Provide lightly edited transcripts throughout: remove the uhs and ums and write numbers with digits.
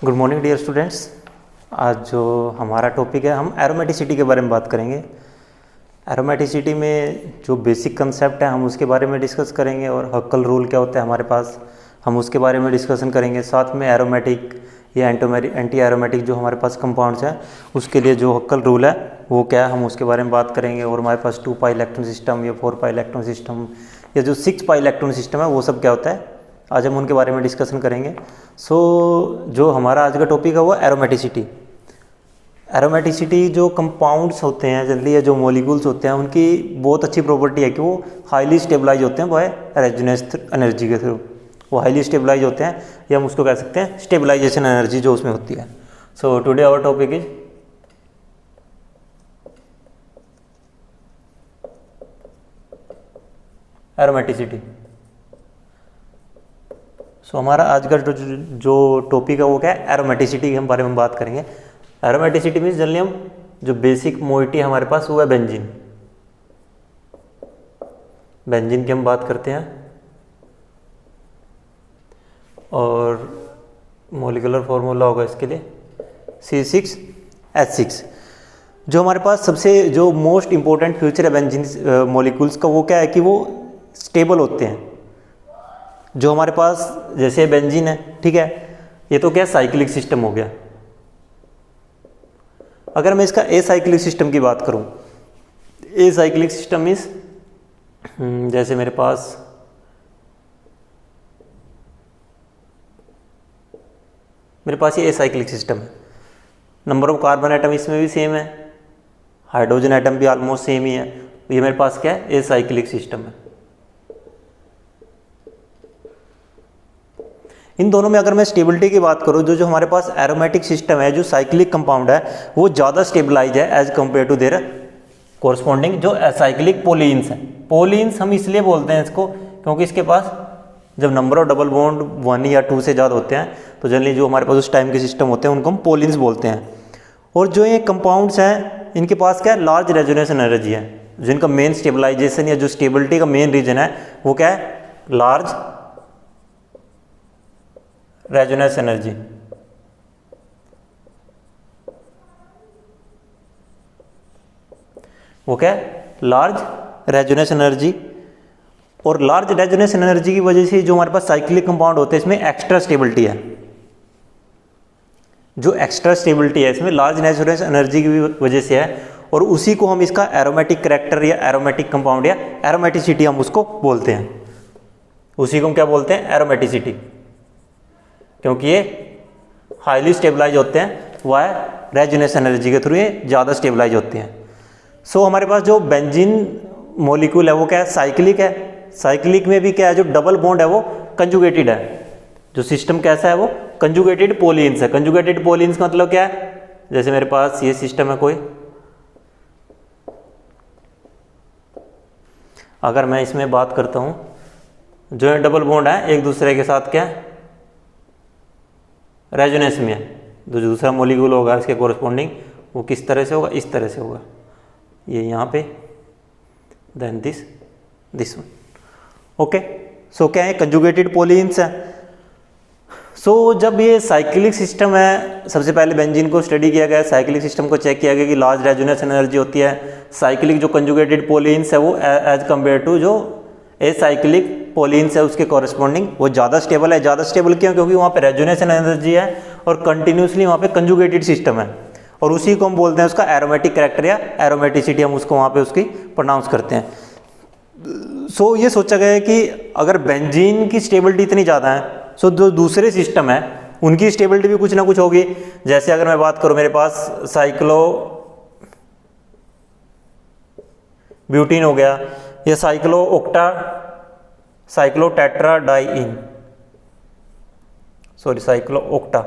Good morning dear students. आज जो हमारा टॉपिक है हम एरोमेटिसिटी के बारे में बात करेंगे। एरोमेटिसिटी में जो बेसिक कंसेप्ट है हम उसके बारे में डिस्कस करेंगे और हक्कल रूल क्या होता है हमारे पास हम उसके बारे में डिस्कशन करेंगे। साथ में एरोमेटिक या एंटी एरोमेटिक जो हमारे पास कंपाउंड्स हैं उसके लिए जो हक्कल रूल है वो क्या है हम उसके बारे में बात करेंगे। और हमारे पास 2 पाई इलेक्ट्रॉन सिस्टम या 4 पाई इलेक्ट्रॉन सिस्टम या जो 6 पाई इलेक्ट्रॉन सिस्टम है वो सब क्या होता है आज हम उनके बारे में डिस्कशन करेंगे। जो हमारा आज का टॉपिक है वो एरोमेटिसिटी। एरोमेटिसिटी जो कंपाउंड्स होते हैं जनरली या जो मॉलिक्यूल्स होते हैं उनकी बहुत अच्छी प्रॉपर्टी है कि वो हाईली स्टेबलाइज होते हैं बाय रेजोनेंस एनर्जी के थ्रू। वो हाईली स्टेबलाइज होते हैं या हम उसको कह सकते हैं स्टेबलाइजेशन एनर्जी जो उसमें होती है। So today our topic is aromaticity. So हमारा आज का जो टॉपिक है वो क्या है एरोमेटिसिटी के हम बारे में बात करेंगे। एरोमेटिसिटी मीन्स जनरली हम जो बेसिक मोइटी हमारे पास वो है बेंजीन। बेंजीन की हम बात करते हैं और मॉलिक्यूलर फॉर्मूला होगा इसके लिए C6H6। जो हमारे पास सबसे जो मोस्ट इंपॉर्टेंट फीचर है बेंजीन मॉलिक्यूल्स का वो क्या है कि वो स्टेबल होते हैं। जो हमारे पास जैसे बेंजीन है ठीक है, ये तो क्या साइक्लिक सिस्टम हो गया। अगर मैं इसका एसाइक्लिक सिस्टम की बात करूं, एसाइक्लिक सिस्टम मीन्स जैसे मेरे पास ये एसाइक्लिक सिस्टम है। नंबर ऑफ कार्बन एटम इसमें भी सेम है, हाइड्रोजन एटम भी ऑलमोस्ट सेम ही है। ये मेरे पास क्या है एसाइक्लिक सिस्टम है। इन दोनों में अगर मैं स्टेबिलिटी की बात करूं, जो हमारे पास एरोमेटिक सिस्टम है जो साइक्लिक कंपाउंड है वो ज़्यादा स्टेबलाइज है as compare to their corresponding जो एसाइक्लिक पोलिन्स है। पोलिन्स हम इसलिए बोलते हैं इसको क्योंकि इसके पास जब नंबर ऑफ डबल बॉन्ड 1 या 2 से ज़्यादा होते हैं तो जनरली जो हमारे पास उस टाइम के सिस्टम होते हैं उनको हम पोलिन्स बोलते हैं। और जो ये कंपाउंड्स हैं इनके पास क्या है लार्ज रेजोनेंस एनर्जी है। जिनका मेन स्टेबलाइजेशन या जो स्टेबिलिटी का मेन रीजन है वो क्या है लार्ज रेजोनेंस एनर्जी। वो क्या है लार्ज रेजोनेंस एनर्जी। और लार्ज रेजोनेंस एनर्जी की वजह से जो हमारे पास साइक्लिक कंपाउंड होते हैं इसमें एक्स्ट्रा स्टेबिलिटी है। जो एक्स्ट्रा स्टेबिलिटी है इसमें लार्ज रेजोनेंस एनर्जी की वजह से है और उसी को हम इसका एरोमेटिक कैरेक्टर या एरोमेटिक कंपाउंड या एरोमेटिसिटी हम उसको बोलते हैं। उसी को हम क्या बोलते हैं एरोमेटिसिटी, क्योंकि ये हाईली स्टेबलाइज होते हैं वाय रेजोनेंस एनर्जी के थ्रू ये ज़्यादा स्टेबलाइज होते हैं। सो हमारे पास जो बेंजीन मॉलिक्यूल है वो क्या है साइक्लिक है। साइक्लिक में भी क्या है जो डबल बॉन्ड है वो कंजुगेटेड है। जो सिस्टम कैसा है वो कंजुगेटेड पोलिन्स है। कंजुगेटेड पोलिन्स का मतलब क्या है, जैसे मेरे पास ये सिस्टम है कोई, अगर मैं इसमें बात करता हूं जो डबल बॉन्ड है एक दूसरे के साथ क्या रेजोनेंस में है, जो दूसरा मॉलिक्यूल होगा इसके कोरस्पॉन्डिंग वो किस तरह से होगा इस तरह से होगा, ये यहाँ पे देन दिस वन। ओके, सो क्या है कंजुगेटेड पोलिन्स है। सो जब ये साइक्लिक सिस्टम है सबसे पहले बेंजीन को स्टडी किया गया, साइक्लिक सिस्टम को चेक किया गया कि लार्ज रेजोनेंस एनर्जी होती है। साइक्लिक जो कंजुगेटेड पोलिन्स है वो एज कंपेयर टू जो एसाइक्लिक पोलिन्स है उसके कॉरेस्पॉन्डिंग वो ज़्यादा स्टेबल है। ज़्यादा स्टेबल क्यों, क्योंकि वहाँ पे रेजोनेंस एनर्जी है और कंटिन्यूसली वहाँ पे कंजुगेटेड सिस्टम है और उसी को हम बोलते हैं उसका एरोमेटिक कैरेक्टर या एरोमेटिसिटी, हम उसको वहाँ पे उसकी प्रोनाउंस करते हैं। सो ये सोचा गया है कि अगर बेंजीन की स्टेबिलिटी इतनी ज़्यादा है सो जो दूसरे सिस्टम है उनकी स्टेबिलिटी भी कुछ ना कुछ होगी। जैसे अगर मैं बात करूँ मेरे पास साइक्लो ब्यूटीन हो गया या साइक्लो टेट्राडाइन, सॉरी साइक्लो ओक्टा,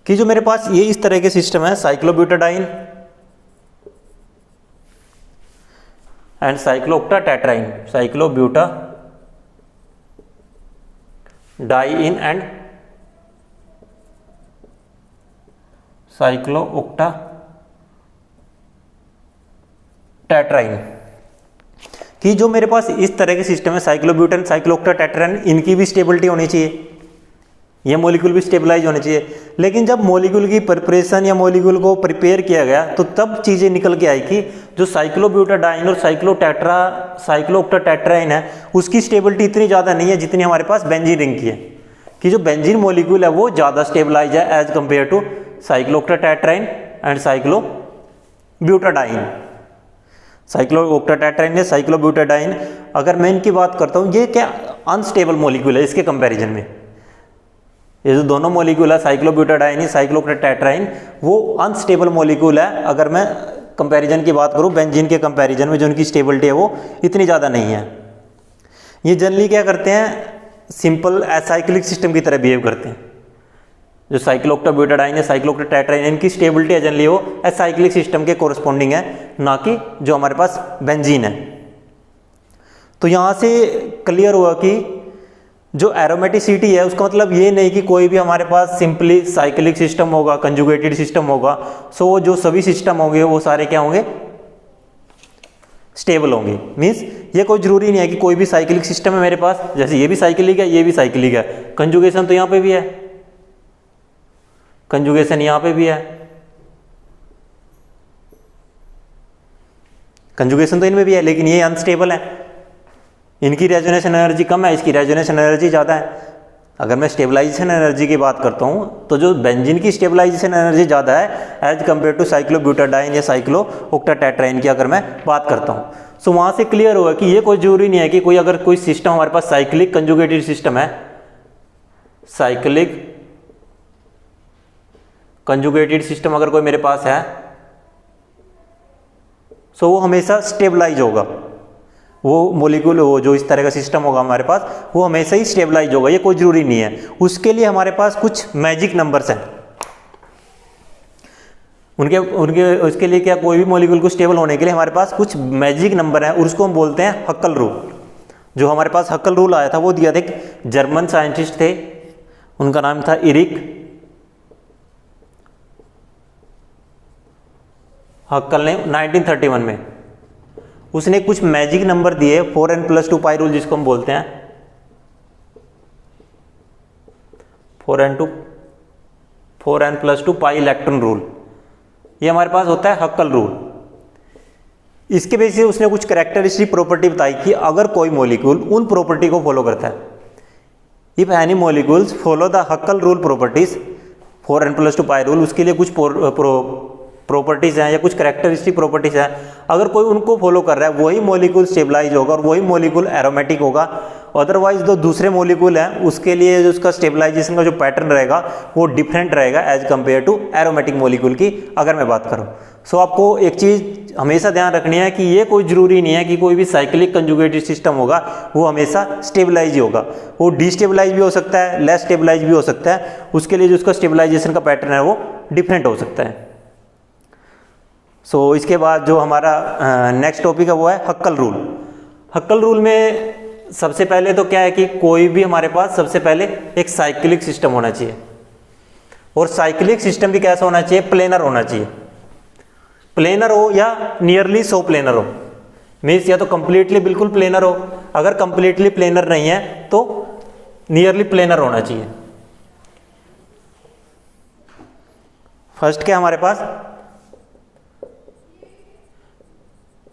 कि जो मेरे पास ये इस तरह के सिस्टम है साइक्लोब्यूटाडाइन एंड साइक्लोक्टा टेट्राइन, साइक्लोब्यूटा डाइन एंड साइक्लोक्टा टेट्राइन। कि जो मेरे पास इस तरह के सिस्टम है साइक्लोब्यूटेन, साइक्लोऑक्टेट्राएन, इनकी भी स्टेबिलिटी होनी चाहिए, ये मॉलिक्यूल भी स्टेबलाइज होने चाहिए। लेकिन जब मॉलिक्यूल की प्रिपरेशन या मॉलिक्यूल को प्रिपेयर किया गया तो तब चीज़ें निकल के आई कि जो साइक्लोब्यूटाडाइन और साइक्लोऑक्टेट्राएन है उसकी स्टेबिलिटी इतनी ज़्यादा नहीं है जितनी हमारे पास बेंजीन रिंग की है, कि जो बेंजीन मॉलिक्यूल है वो ज़्यादा स्टेबलाइज है as compare to cyclooctatetraene and cyclobutadiene. Cyclooctatetraene या साइक्लोब्यूटाडाइन, अगर मैं इनकी बात करता हूँ, ये क्या अनस्टेबल मॉलिक्यूल है इसके कंपैरिजन में। ये जो दोनों मॉलिक्यूल है साइक्लोब्यूटाडाइन, साइक्लोऑक्टेट्राएन, वो अनस्टेबल मॉलिक्यूल है। अगर मैं कंपैरिजन की बात करूँ बेंजीन के कंपैरिजन में, जो उनकी स्टेबिलिटी है वो इतनी ज़्यादा नहीं है। ये जनरली क्या करते हैं, सिंपल एसाइक्लिक सिस्टम की तरह बिहेव करते हैं। जो साइक्लोऑक्टेब्यूटाडाइन या साइक्लोऑक्टेट्राएन, इनकी स्टेबिलिटी है जनरली वो एसाइक्लिक सिस्टम के कोरस्पॉन्डिंग है, ना कि जो हमारे पास बेंजीन है। तो यहाँ से क्लियर हुआ कि जो एरोमेटिसिटी है उसका मतलब ये नहीं कि कोई भी हमारे पास सिंपली साइक्लिक सिस्टम होगा, कंजुगेटेड सिस्टम होगा, सो जो सभी सिस्टम होंगे वो सारे क्या होंगे, स्टेबल होंगे। मीन्स ये कोई जरूरी नहीं है कि कोई भी साइक्लिक सिस्टम है मेरे पास, जैसे ये भी साइक्लिक है, ये भी साइक्लिक है, कंजुगेशन तो यहाँ पे भी है, कंजुगेशन यहाँ पे भी है, कंजुगेशन तो इनमें भी है, लेकिन ये अनस्टेबल है, इनकी रेजोनेशन एनर्जी कम है, इसकी रेजोनेशन एनर्जी ज़्यादा है। अगर मैं स्टेबलाइजेशन एनर्जी की बात करता हूँ तो जो बेंजीन की स्टेबलाइजेशन एनर्जी ज़्यादा है एज कम्पेयर टू साइक्लोब्यूटाडाइन या साइक्लोऑक्टेट्राएन की अगर मैं बात करता हूँ। सो वहाँ से क्लियर हुआ कि ये कोई जरूरी नहीं है कि कोई अगर कोई सिस्टम हमारे पास साइक्लिक कंजुगेटेड सिस्टम है, साइक्लिक कंजुगेटेड सिस्टम अगर कोई मेरे पास है, सो वो हमेशा स्टेबलाइज होगा, वो मॉलिक्यूल वो जो इस तरह का सिस्टम होगा हमारे पास वो हमेशा ही स्टेबलाइज होगा। ये कोई जरूरी नहीं है, उसके लिए हमारे पास कुछ मैजिक नंबर्स हैं। उनके उसके लिए क्या, कोई भी मॉलिक्यूल को स्टेबल होने के लिए हमारे पास कुछ मैजिक नंबर है, और उसको हम बोलते हैं हक्कल रूल। जो हमारे पास हक्कल रूल आया था वो दिया था, एक जर्मन साइंटिस्ट थे, उनका नाम था इरिक हक्कल ने 1931 में उसने कुछ मैजिक नंबर दिए, 4n+2 पाई रूल जिसको हम बोलते हैं, 4n+2 पाई इलेक्ट्रॉन रूल। ये हमारे पास होता है हक्कल रूल। इसके बेसिस से उसने कुछ कैरेक्टरिस्टिक प्रॉपर्टी बताई कि अगर कोई मॉलिक्यूल उन प्रॉपर्टी को फॉलो करता है, if any molecules follow the Huckel rule properties, 4n+2 pi rule, उसके लिए कुछ प्रॉपर्टीज हैं या कुछ कैरेक्टरिस्टिक प्रॉपर्टीज हैं, अगर कोई उनको फॉलो कर रहा है वही मॉलिक्यूल स्टेबलाइज होगा और वही मॉलिक्यूल एरोमेटिक होगा। अदरवाइज जो दूसरे मॉलिक्यूल हैं उसके लिए जो उसका स्टेबलाइजेशन का जो पैटर्न रहेगा वो डिफरेंट रहेगा as compare to aromatic molecule की अगर मैं बात करूँ। सो आपको एक चीज़ हमेशा ध्यान रखनी है कि ये कोई जरूरी नहीं है कि कोई भी साइक्लिक कंजुगेटेड सिस्टम होगा वो हमेशा स्टेबलाइज ही होगा, वो डिस्टेबलाइज भी हो सकता है, लेस स्टेबलाइज भी हो सकता है, उसके लिए जो उसका स्टेबलाइजेशन का पैटर्न है वो डिफरेंट हो सकता है। सो इसके बाद जो हमारा नेक्स्ट टॉपिक है वो है हक्कल रूल। हक्कल रूल में सबसे पहले तो क्या है कि कोई भी हमारे पास सबसे पहले एक साइक्लिक सिस्टम होना चाहिए, और साइक्लिक सिस्टम भी कैसा होना चाहिए, प्लेनर होना चाहिए। प्लेनर हो या नियरली सो प्लेनर हो, मीन्स या तो कंप्लीटली बिल्कुल प्लेनर हो, अगर कंप्लीटली प्लेनर नहीं है तो नियरली प्लेनर होना चाहिए। फर्स्ट क्या हमारे पास,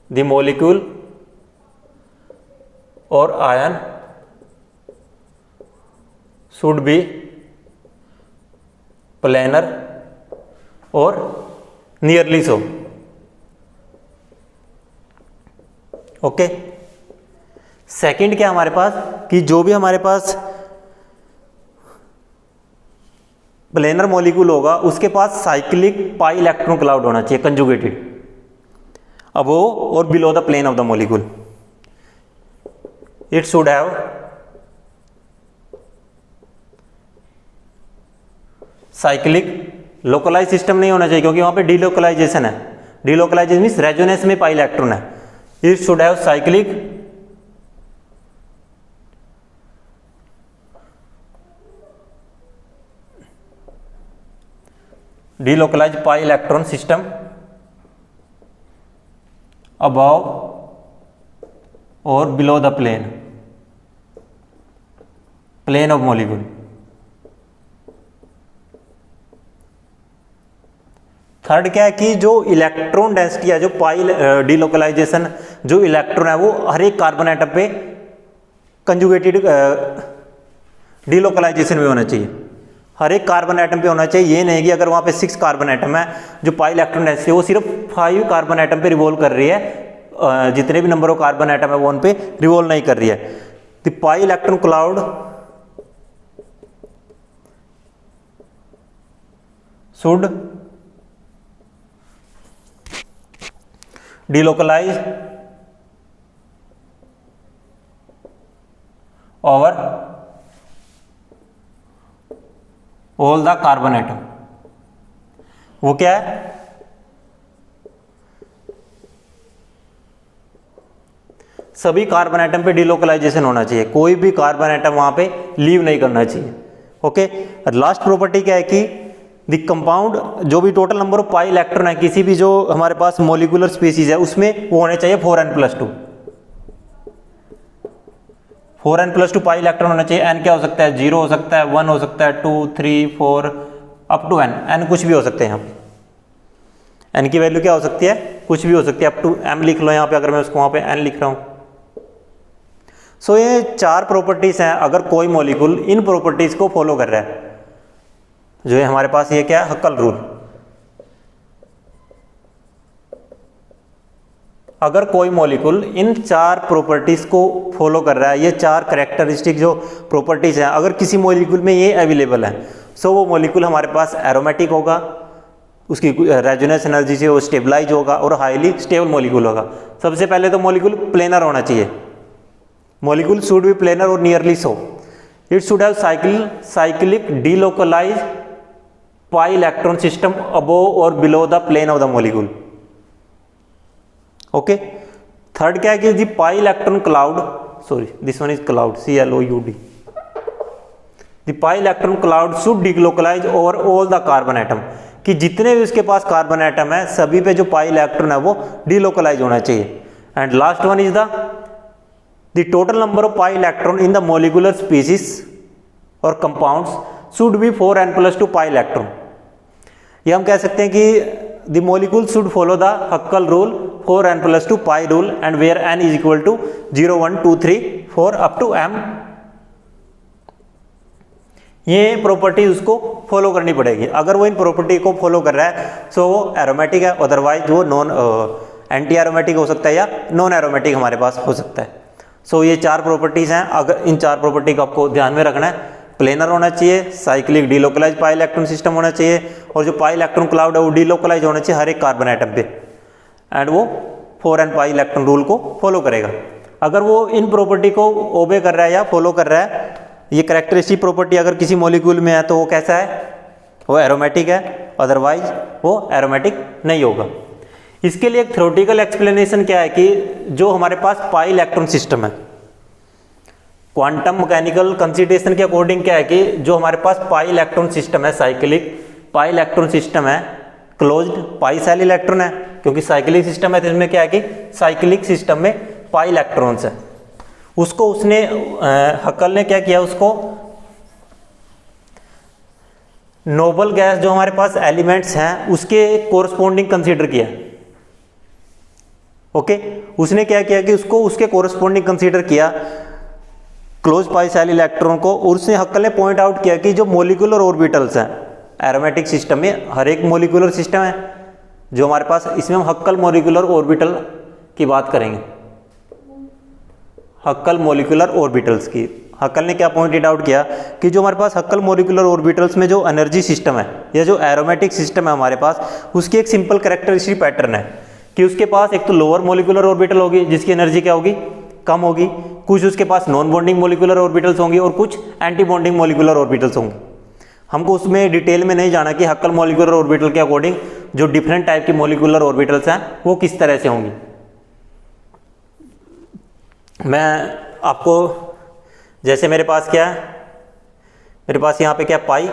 the molecule or ion should be planar or nearly so। Okay, second क्या हमारे पास कि जो भी हमारे पास प्लेनर मॉलिक्यूल होगा उसके पास साइक्लिक पाई इलेक्ट्रॉन क्लाउड होना चाहिए conjugated above or below the plane of the molecule. It should have cyclic localized system नहीं होना चाहिए क्योंकि वहां पे डिलोकलाइजेशन है, डिलोकलाइजेशन मीन्स रेजोनेंस में पाई इलेक्ट्रॉन है। It should have cyclic delocalized pi electron system above और below the plane of molecule. Third क्या है कि जो इलेक्ट्रॉन डेंसिटी है, जो पाई डिलोकलाइजेशन, जो इलेक्ट्रॉन है वो हर एक कार्बन एटम पे कंजुगेटेड डिलोकलाइजेशन में होना चाहिए, हर एक कार्बन एटम पे होना चाहिए। ये नहीं कि अगर वहाँ पे 6 कार्बन एटम है, जो पाई इलेक्ट्रॉन डेंसिटी है वो सिर्फ 5 कार्बन एटम पे रिवॉल्व कर रही है, जितने भी नंबर ऑफ कार्बन एटम है वो उन पे रिवॉल्व नहीं कर रही है। The pi electron cloud should delocalize over all the carbon atom। वो क्या है? सभी कार्बन एटम पे डिलोकलाइजेशन होना चाहिए, कोई भी कार्बन एटम वहां पे लीव नहीं करना चाहिए। ओके, लास्ट प्रॉपर्टी क्या है कि द कंपाउंड, जो भी total number of pi electron है किसी भी जो हमारे पास मॉलिक्यूलर स्पीसीज है उसमें, वो होने चाहिए 4n+2। 4n+2 पाई इलेक्ट्रॉन होना चाहिए। n क्या हो सकता है? 0 हो सकता है, 1 हो सकता है, 2, 3, 4 अप टू n कुछ भी हो सकते हैं। यहाँ पे n की वैल्यू क्या हो सकती है? कुछ भी हो सकती है, अप टू m लिख लो यहाँ पे, अगर मैं उसको वहाँ पे n लिख रहा हूँ। सो ये 4 प्रॉपर्टीज हैं। अगर कोई मॉलिक्यूल इन प्रॉपर्टीज को फॉलो कर रहा है, जो है हमारे पास ये क्या है? हक्कल रूल। अगर कोई मॉलिक्यूल इन 4 प्रॉपर्टीज को फॉलो कर रहा है, ये 4 कैरेक्टरिस्टिक जो प्रॉपर्टीज हैं, अगर किसी मॉलिक्यूल में ये अवेलेबल है, सो वो मॉलिक्यूल हमारे पास एरोमेटिक होगा, उसकी रेजोनेंस एनर्जी से वो स्टेबलाइज होगा और हाईली स्टेबल मॉलिक्यूल होगा। सबसे पहले तो मॉलिक्यूल प्लेनर होना चाहिए। मॉलिक्यूल शुड बी प्लेनर और nearly so. It should have cyclic delocalise pi electron system above और below the plane of the molecule. Okay, third क्या है कि the pi electron cloud, sorry this one is cloud, CLOUD। The pi electron cloud should delocalise over all the carbon atom, कि जितने भी उसके पास carbon atom है सभी पे जो पाई इलेक्ट्रॉन है वो डिलोकलाइज होना चाहिए। And last one is the total number of pi electron in the molecular species और compounds should be 4n+2 pi electron. ये हम कह सकते हैं कि the molecule should follow the Huckel rule 4n+2 pi rule, and where n is equal to 0, 1, 2, 3, 4 up to m। ये property उसको फॉलो करनी पड़ेगी। अगर वो इन प्रॉपर्टी को फॉलो कर रहा है सो वो एरोमेटिक है, अदरवाइज वो नॉन एंटी एरोमेटिक हो सकता है या नॉन एरोमेटिक हमारे पास हो सकता है। सो ये 4 प्रॉपर्टीज हैं। अगर इन 4 प्रॉपर्टी को आपको ध्यान में रखना है, प्लेनर होना चाहिए, cyclic delocalise pi electron system होना चाहिए, और जो पाई इलेक्ट्रॉन क्लाउड है वो डिलोकलाइज होना चाहिए हर एक कार्बन एटम पे, एंड वो 4n पाई इलेक्ट्रॉन रूल को फॉलो करेगा। अगर वो इन प्रॉपर्टी को ओबे कर रहा है या फॉलो कर रहा है, ये कैरेक्टरिस्टिक प्रॉपर्टी अगर किसी मॉलिक्यूल में है तो वो कैसा है? वो एरोमेटिक है, अदरवाइज वो एरोमेटिक नहीं होगा। इसके लिए एक थ्योरेटिकल एक्सप्लेनेशन क्या है कि जो हमारे पास पाई इलेक्ट्रॉन सिस्टम है, क्वांटम मैकेनिकल कंसिडरेशन के अकॉर्डिंग क्या है कि जो हमारे पास पाई इलेक्ट्रॉन सिस्टम है, साइक्लिक पाई इलेक्ट्रॉन सिस्टम है, क्लोज्ड पाई सेल इलेक्ट्रॉन है, क्योंकि साइक्लिक सिस्टम है तो इसमें क्या है कि साइक्लिक सिस्टम में पाई इलेक्ट्रॉन्स है। उसको उसने हक्कल ने क्या किया, उसको नोबल गैस जो हमारे पास एलिमेंट्स हैं उसके कोरस्पोंडिंग कंसीडर किया। ओके, उसने क्या किया कि उसको उसके कोरस्पोंडिंग कंसीडर किया क्लोज पाई सेल इलेक्ट्रॉन को, और उसने हक्कल ने पॉइंट आउट किया कि जो मॉलिक्यूलर ऑर्बिटल्स हैं एरोमेटिक सिस्टम में, हर एक मॉलिक्यूलर सिस्टम है जो हमारे पास, इसमें हम हक्कल मॉलिक्यूलर ऑर्बिटल की बात करेंगे, हक्कल मॉलिक्यूलर ऑर्बिटल्स की। हक्कल ने क्या पॉइंटेड आउट किया कि जो हमारे पास हक्कल मॉलिक्यूलर ऑर्बिटल्स में जो एनर्जी सिस्टम है या जो एरोमेटिक सिस्टम है हमारे पास, उसकी एक सिंपल कैरेक्टरिस्टिक पैटर्न है कि उसके पास एक तो लोअर मॉलिक्यूलर ऑर्बिटल होगी जिसकी एनर्जी क्या होगी? कम होगी, कुछ उसके पास नॉन बॉन्डिंग मॉलिक्यूलर ऑर्बिटल्स होंगी और कुछ एंटी बॉन्डिंग मॉलिक्यूलर ऑर्बिटल्स होंगे। हमको उसमें डिटेल में नहीं जाना कि हक्कल मॉलिक्यूलर ऑर्बिटल के अकॉर्डिंग जो डिफरेंट टाइप की मॉलिक्यूलर ऑर्बिटल्स हैं वो किस तरह से होंगी। मैं आपको, जैसे मेरे पास क्या है, मेरे पास यहाँ पे क्या पाई,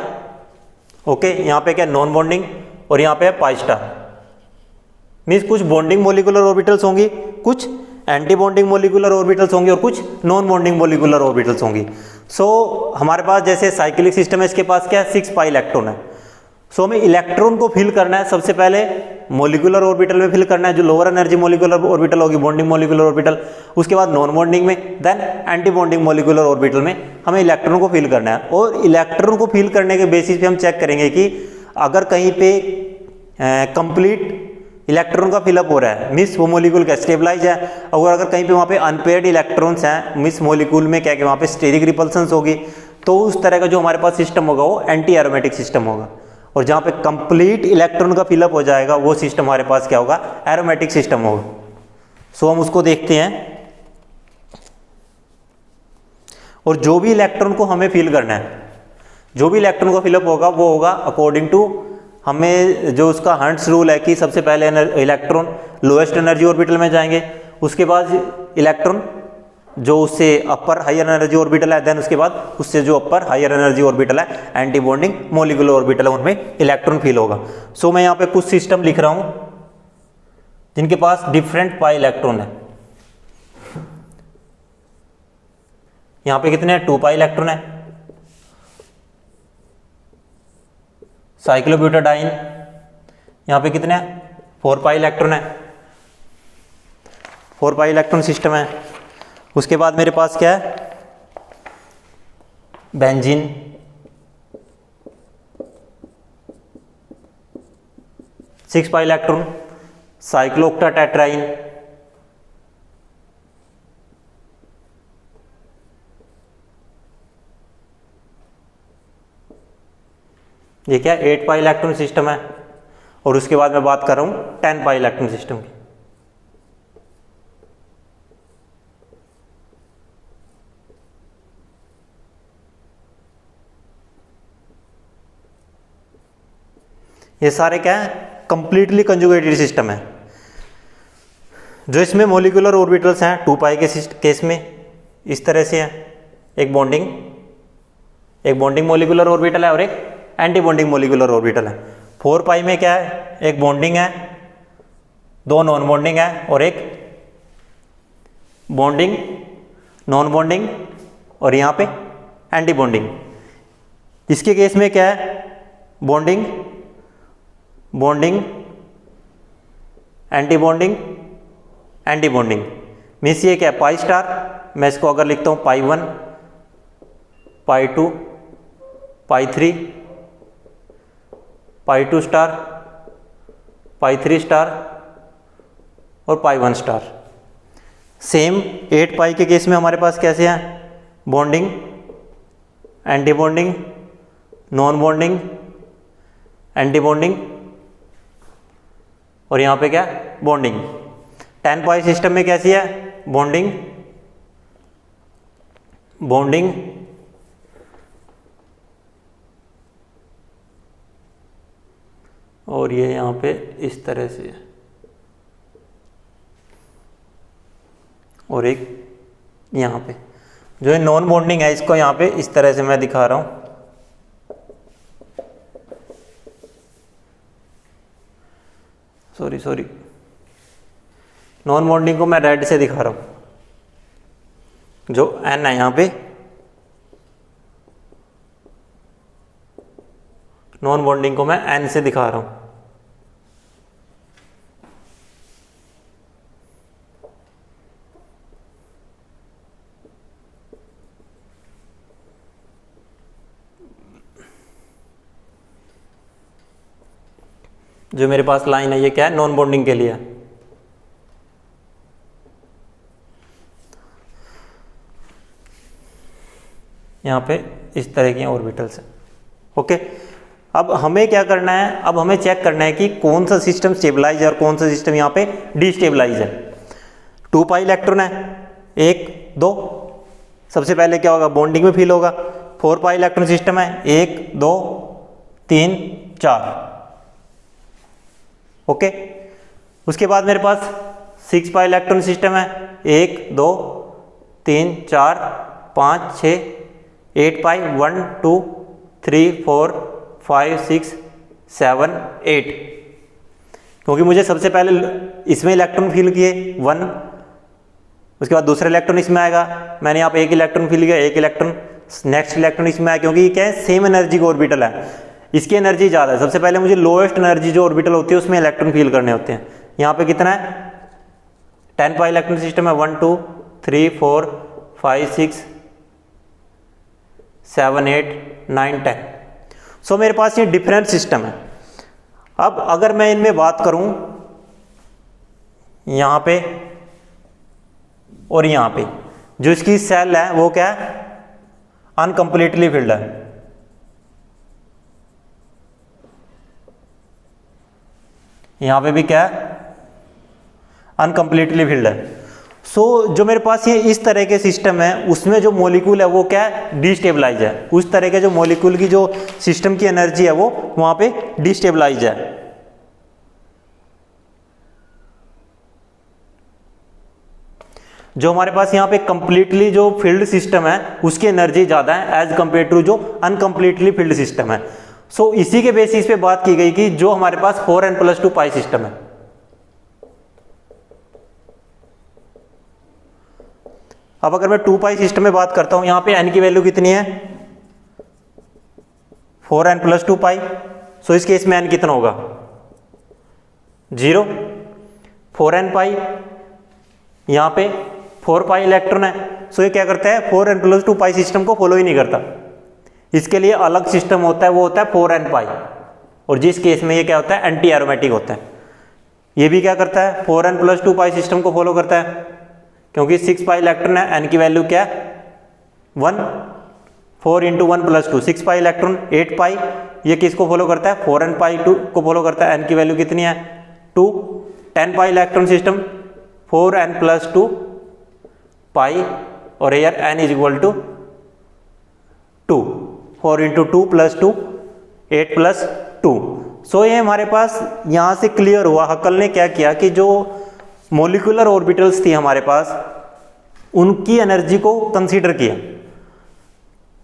ओके, यहाँ पे क्या नॉन बॉन्डिंग और यहाँ पे पाई स्टार, मीन्स कुछ बॉन्डिंग मॉलिक्यूलर ऑर्बिटल्स होंगी, कुछ एंटी बॉन्डिंग मोलिकुलर ऑर्बिटल्स होंगे और कुछ नॉन बॉन्डिंग मोलिकुलर ऑर्बिटल्स होंगी। सो हमारे पास जैसे साइक्लिक सिस्टम है, इसके पास क्या है 6 पाई इलेक्ट्रॉन है। सो हमें इलेक्ट्रॉन को फिल करना है, सबसे पहले मोलिकुलर ऑर्बिटल में फिल करना है, जो लोअर एनर्जी मोलिकुलर ऑर्बिटल होगी, बॉन्डिंग मोलिकुलर ऑर्बिटल, उसके बाद नॉन बॉन्डिंग में, then anti bonding molecular orbital में हमें इलेक्ट्रॉन को फिल करना है। और इलेक्ट्रॉन को फिल करने के बेसिस पे हम चेक करेंगे कि अगर कहीं पे कंप्लीट इलेक्ट्रॉन का फिलअप हो रहा है, मिस वो मोलिक्यूल का स्टेबलाइज है, और अगर कहीं पे वहाँ पे अनपेयर्ड इलेक्ट्रॉन्स हैं, मिस मोलिक्यूल में क्या कि वहाँ पे स्टेरिक रिपल्सन्स होगी, तो उस तरह का जो हमारे पास सिस्टम होगा वो एंटी एरोमेटिक सिस्टम होगा। और जहाँ पे कंप्लीट इलेक्ट्रॉन का फिलअप हो जाएगा वो सिस्टम हमारे पास क्या होगा, एरोमेटिक सिस्टम होगा। सो हम उसको देखते हैं। और जो भी इलेक्ट्रॉन को हमें फिल करना है, जो भी इलेक्ट्रॉन का फिलअप होगा वो होगा अकॉर्डिंग टू हमें जो उसका हंट्स रूल है कि सबसे पहले इलेक्ट्रॉन लोएस्ट एनर्जी ऑर्बिटल में जाएंगे, उसके बाद इलेक्ट्रॉन जो उससे अपर हायर एनर्जी ऑर्बिटल है, देन उसके बाद उससे जो अपर हायर एनर्जी ऑर्बिटल है एंटी बॉन्डिंग मोलिकुलर ऑर्बिटल है, उनमें इलेक्ट्रॉन फिल होगा। सो मैं यहाँ पे कुछ सिस्टम लिख रहा हूँ जिनके पास डिफरेंट पाई इलेक्ट्रॉन है। यहाँ पे कितने हैं, 2 पाई इलेक्ट्रॉन है। साइक्लोब्यूटाडाइन यहाँ पे कितने हैं, 4 पाई इलेक्ट्रॉन है, 4 पाई इलेक्ट्रॉन सिस्टम है। उसके बाद मेरे पास क्या है, बेंजीन, सिक्स पाई इलेक्ट्रॉन, साइक्लोक्टाटेट्राइन, ये क्या 8 पाई इलेक्ट्रॉन सिस्टम है। और उसके बाद मैं बात कर रहा हूं 10 पाई इलेक्ट्रॉन सिस्टम की। ये सारे क्या है, कंप्लीटली कंजुगेटेड सिस्टम है। जो इसमें मोलिकुलर ऑर्बिटल्स हैं 2 पाई के केस में इस तरह से है, एक बॉन्डिंग मोलिकुलर ऑर्बिटल है और एक एंटी बॉन्डिंग मोलिकुलर ऑर्बिटल है। 4 पाई में क्या है, एक बॉन्डिंग है, 2 नॉन बॉन्डिंग है और एक बॉन्डिंग नॉन बॉन्डिंग और यहाँ पे एंटी बॉन्डिंग। इसके केस में क्या है, बॉन्डिंग एंटी बॉन्डिंग मीन्स ये क्या है, पाई स्टार। मैं इसको अगर लिखता हूँ पाई 1, पाई 2, पाई 3, पाई 2 स्टार, पाई 3 स्टार और पाई 1 स्टार। सेम 8 पाई के केस में हमारे पास कैसे हैं, bonding, anti bonding, non bonding, anti bonding और यहाँ पे क्या बॉन्डिंग। 10 पाई सिस्टम में कैसी है, बॉन्डिंग और ये यहाँ पे इस तरह से है और एक यहाँ पे जो है नॉन बॉन्डिंग है, इसको यहाँ पे इस तरह से मैं दिखा रहा हूँ। सॉरी नॉन बॉन्डिंग को मैं रेड से दिखा रहा हूँ, जो एन है यहाँ पे नॉन बॉन्डिंग को मैं एन से दिखा रहा हूँ। जो मेरे पास लाइन है ये क्या है, नॉन बॉन्डिंग के लिए। यहाँ पे इस तरह की ऑर्बिटल्स है। ओके, अब हमें क्या करना है, अब हमें चेक करना है कि कौन सा सिस्टम स्टेबलाइज है और कौन सा सिस्टम यहाँ पे डिस्टेबलाइज है। 2 पाई इलेक्ट्रॉन है, 1 2, सबसे पहले क्या होगा, बॉन्डिंग में फिल होगा। 4 पाई इलेक्ट्रॉन सिस्टम है, 1 2 3 4। ओके, उसके बाद मेरे पास 6 पाई इलेक्ट्रॉन सिस्टम है, 1 2 3 4 5 6 8 पाई 1 2 3 4 5 6 7 8। क्योंकि मुझे सबसे पहले इसमें इलेक्ट्रॉन फिल किए 1 उसके बाद दूसरा इलेक्ट्रॉन इसमें आएगा, मैंने यहाँ पे एक इलेक्ट्रॉन फिल किया, एक इलेक्ट्रॉन, नेक्स्ट इलेक्ट्रॉन इसमें आया, क्योंकि ये क्या है सेम एनर्जी का ऑर्बिटल है, इसकी एनर्जी ज़्यादा है। सबसे पहले मुझे लोएस्ट एनर्जी जो ऑर्बिटल होती है उसमें इलेक्ट्रॉन फिल करने होते हैं। यहाँ पे कितना है 10 पाई इलेक्ट्रॉन सिस्टम है, 1 2 3 4 5 6 7 8 9 10। सो मेरे पास ये डिफरेंट सिस्टम है। अब अगर मैं इनमें बात करूं यहां पे और यहां पे, जो इसकी सेल है वो क्या है अनकंप्लीटली फिल्ड है। यहां पे भी क्या है अनकंप्लीटली फिल्ड है। सो जो मेरे पास ये इस तरह के सिस्टम है उसमें जो मॉलिक्यूल है वो क्या है डिस्टेबलाइज है। उस तरह के जो मॉलिक्यूल की जो सिस्टम की एनर्जी है वो वहां पे डिस्टेबलाइज है। जो हमारे पास यहाँ पे कंप्लीटली जो फील्ड सिस्टम है उसकी एनर्जी ज्यादा है एज कंपेयर टू जो अनकंप्लीटली फील्ड सिस्टम है। सो इसी के बेसिस पे बात की गई कि जो हमारे पास 4n+2 पाई सिस्टम है, अब अगर मैं 2 पाई सिस्टम में बात करता हूं, यहां पे n की वैल्यू कितनी है 4n+2 पाई। सो इस केस में n कितना होगा 0। 4n पाई, यहां पे 4 पाई इलेक्ट्रॉन है। सो ये क्या करता है 4n+2 पाई सिस्टम को फॉलो ही नहीं करता, इसके लिए अलग सिस्टम होता है, वो होता है 4n पाई। और जिस केस में ये क्या होता है एंटी एरोमेटिक होता है। ये भी क्या करता है 4n+2 पाई सिस्टम को फॉलो करता है, क्योंकि 6 पाई इलेक्ट्रॉन है, n की वैल्यू क्या है 1, 4 × 1+2 6 पाई इलेक्ट्रॉन 8 पाई। ये किसको फॉलो करता है 4n पाई 2 को फॉलो करता है, n की वैल्यू कितनी है 2। 10 पाई इलेक्ट्रॉन सिस्टम 4n+2 पाई, और यार n इज इक्वल टू 2, 4 × 2 + 2 8 + 2। सो ये हमारे पास यहां से क्लियर हुआ हक्कल ने क्या किया कि जो मॉलिक्यूलर ऑर्बिटल्स थी हमारे पास उनकी एनर्जी को कंसीडर किया।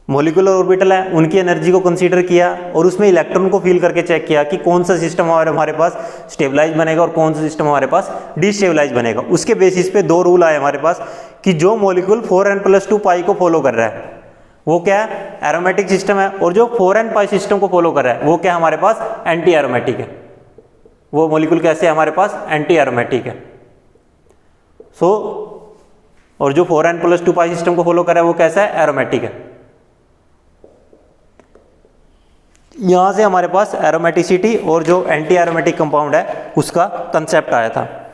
मॉलिक्यूलर ऑर्बिटल है उनकी एनर्जी को कंसीडर किया और उसमें इलेक्ट्रॉन को फील करके चेक किया कि कौन सा सिस्टम हमारे पास स्टेबलाइज बनेगा और कौन सा सिस्टम हमारे पास डिस्टेबलाइज बनेगा। उसके बेसिस पे 2 रूल आए हमारे पास कि जो मॉलिक्यूल 4n+2 पाई को फॉलो कर रहा है वो क्या है एरोमेटिक सिस्टम है, और जो 4n पाई सिस्टम को फॉलो कर रहा है वो क्या हमारे पास एंटी एरोमेटिक है। वो मॉलिक्यूल कैसे है हमारे पास एंटी एरोमेटिक है। सो और जो 4n+2 पाई सिस्टम को फॉलो कर रहा है वो कैसा है एरोमेटिक है। यहां से हमारे पास एरोमेटिसिटी और जो एंटी एरोमेटिक कंपाउंड है उसका कंसेप्ट आया था।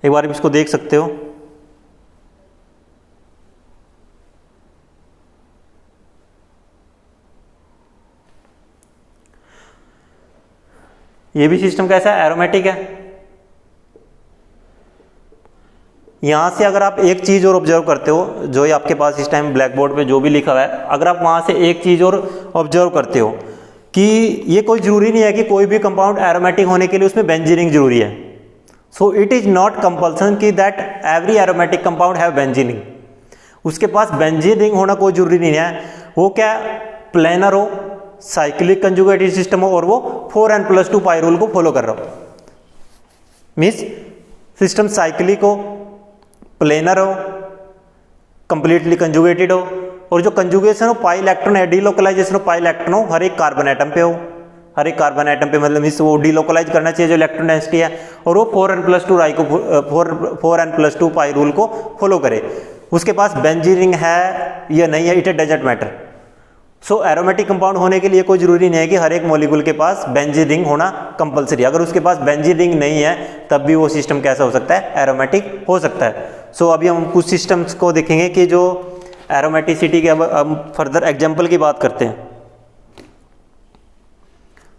एक बार इसको देख सकते हो। ये भी सिस्टम कैसा है एरोमेटिक है। यहां से अगर आप एक चीज और ऑब्जर्व करते हो, जो ये आपके पास इस टाइम ब्लैक बोर्ड पे जो भी लिखा हुआ है, अगर आप वहां से एक चीज और ऑब्जर्व करते हो कि ये कोई जरूरी नहीं है कि कोई भी कंपाउंड एरोमेटिक होने के लिए उसमें बेंजीन रिंग जरूरी है। So it is not compulsion कि that every aromatic compound have benzene ring. उसके पास बेंजीन रिंग होना कोई जरूरी नहीं है। वो क्या प्लेनर हो, साइक्लिक कंजुगेटेड सिस्टम हो और वो 4n+2 पाई रूल को फॉलो कर रहा हो। मीन्स सिस्टम साइक्लिक हो, प्लेनर हो, कंप्लीटली कंजुगेटेड हो, और जो कंजुगेशन हो पाई इलेक्ट्रॉन है, डीलोकलाइजेशन ऑफ पाई इलेक्ट्रॉन हो हर एक कार्बन एटम पे हो। हर एक कार्बन एटम पे मतलब मीन्स वो डीलोकलाइज करना चाहिए जो इलेक्ट्रॉन डेंसिटी है, और वो 4n+2 पाई रूल को फॉलो करे। उसके पास बेंजीन रिंग है या नहीं है, it doesn't matter. So aromatic compound होने के लिए कोई जरूरी नहीं है कि हर एक मॉलिक्यूल के पास बेंजीन रिंग होना कंपलसरी। अगर उसके पास बेंजीन रिंग नहीं है तब भी वो सिस्टम कैसा हो सकता है एरोमेटिक हो सकता है। सो अभी हम कुछ सिस्टम्स को देखेंगे कि जो एरोमेटिसिटी के अब हम फर्दर एग्जांपल की बात करते हैं।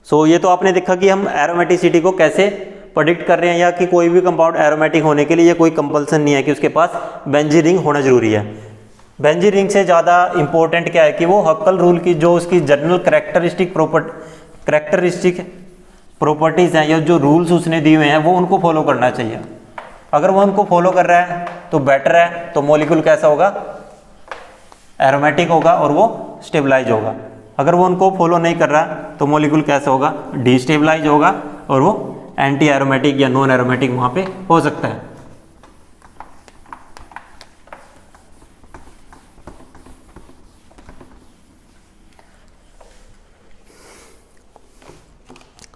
सो ये तो आपने देखा कि हम एरोमेटिसिटी को कैसे प्रेडिक्ट कर रहे हैं, या कि कोई भी कंपाउंड एरोमेटिक होने के लिए ये कोई कंपल्सन नहीं है कि उसके पास बेंजीन रिंग होना जरूरी है। बेंजीन रिंग से ज़्यादा इंपॉर्टेंट क्या है कि वो हक्कल रूल की जो उसकी जनरल करेक्टरिस्टिक प्रॉपर्टीज हैं या जो रूल्स उसने दिए हुए हैं वो उनको फॉलो करना चाहिए। अगर वो उनको फॉलो कर रहा है तो बेटर है, तो मॉलिक्यूल कैसा होगा एरोमेटिक होगा और वो स्टेबलाइज होगा। अगर वो उनको फॉलो नहीं कर रहा तो मॉलिक्यूल कैसा होगा, डिस्टेबलाइज होगा और वो एंटी एरोमेटिक या नॉन एरोमेटिक वहां पे हो सकता है।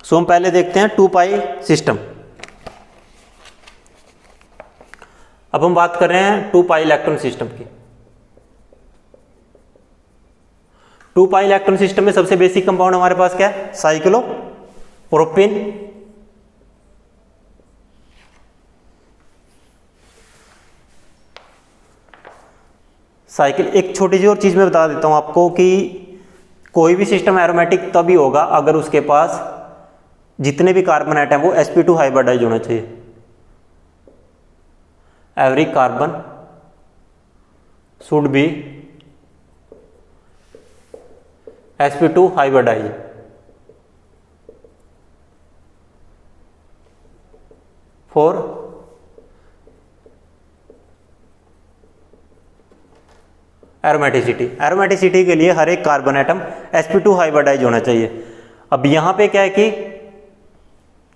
सो हम पहले देखते हैं 2 पाई सिस्टम। अब हम बात कर रहे हैं 2 पाई इलेक्ट्रॉन सिस्टम की। 2 पाई इलेक्ट्रॉन सिस्टम में सबसे बेसिक कंपाउंड हमारे पास क्या है, साइक्लोप्रोपीन। साइकिल, एक छोटी सी और चीज मैं बता देता हूं आपको कि कोई भी सिस्टम एरोमेटिक तभी होगा अगर उसके पास जितने भी कार्बन एटम वो sp2 हाइब्रिडाइज होना चाहिए। Every carbon should be sp2 hybridize. For aromaticity, aromaticity के लिए हर एक कार्बन एटम sp2 हाइब्रिडाइज होना चाहिए। अब यहां पे क्या है कि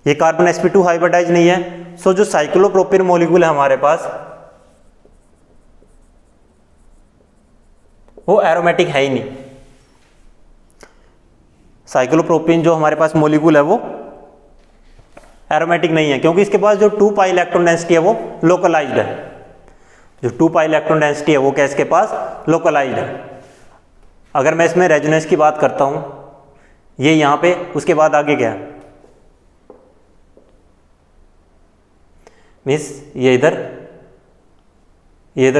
ये कार्बन sp2 हाइब्रिडाइज नहीं है, सो जो साइक्लोप्रोपीन मॉलिक्यूल है हमारे पास वो एरोमेटिक है ही नहीं। साइक्लोप्रोपीन जो हमारे पास मॉलिक्यूल है वो एरोमेटिक नहीं है, क्योंकि इसके पास जो 2 पाई इलेक्ट्रॉन डेंसिटी है वो लोकलाइज्ड है। जो 2 पाई इलेक्ट्रॉन डेंसिटी है वो क्या इसके पास लोकलाइज्ड है। अगर मैं इसमें रेजोनेंस की बात करता हूं, ये यहां पे, उसके बाद आगे क्या है, मीन्स ये इधर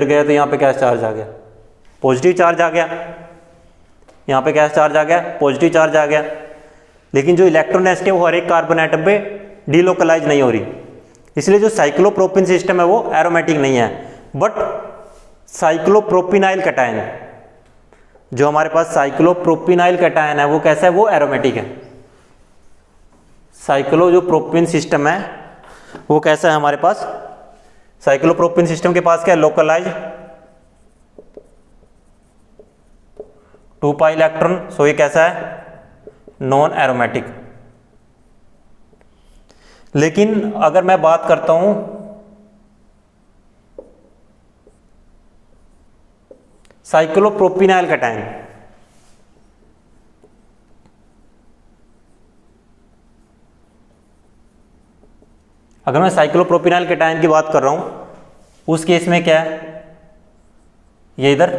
गया तो यहां पे क्या चार्ज आ गया, पॉजिटिव चार्ज आ गया। यहां पे क्या चार्ज आ गया, पॉजिटिव चार्ज आ गया। लेकिन जो इलेक्ट्रॉन डेंसिटी है वो हर एक कार्बन एटम पे डीलोकलाइज नहीं हो रही, इसलिए जो साइक्लोप्रोपीन सिस्टम है वो एरोमेटिक नहीं है। बट साइक्लोप्रोपिनाइल कैटायन, जो हमारे पास साइक्लोप्रोपिनाइल कैटायन है वो कैसा है, वो एरोमेटिक है। साइक्लो जो प्रोपीन सिस्टम है वो कैसा है हमारे पास, साइक्लोप्रोपीन सिस्टम के पास क्या है, लोकलाइज 2 पाई इलेक्ट्रॉन। सो ये कैसा है, नॉन एरोमेटिक। लेकिन अगर मैं बात करता हूं साइक्लोप्रोपिनाइल कैटायन, अगर मैं साइक्लोप्रोपिनाइल कैटायन की बात कर रहा हूं उस केस में क्या है, ये इधर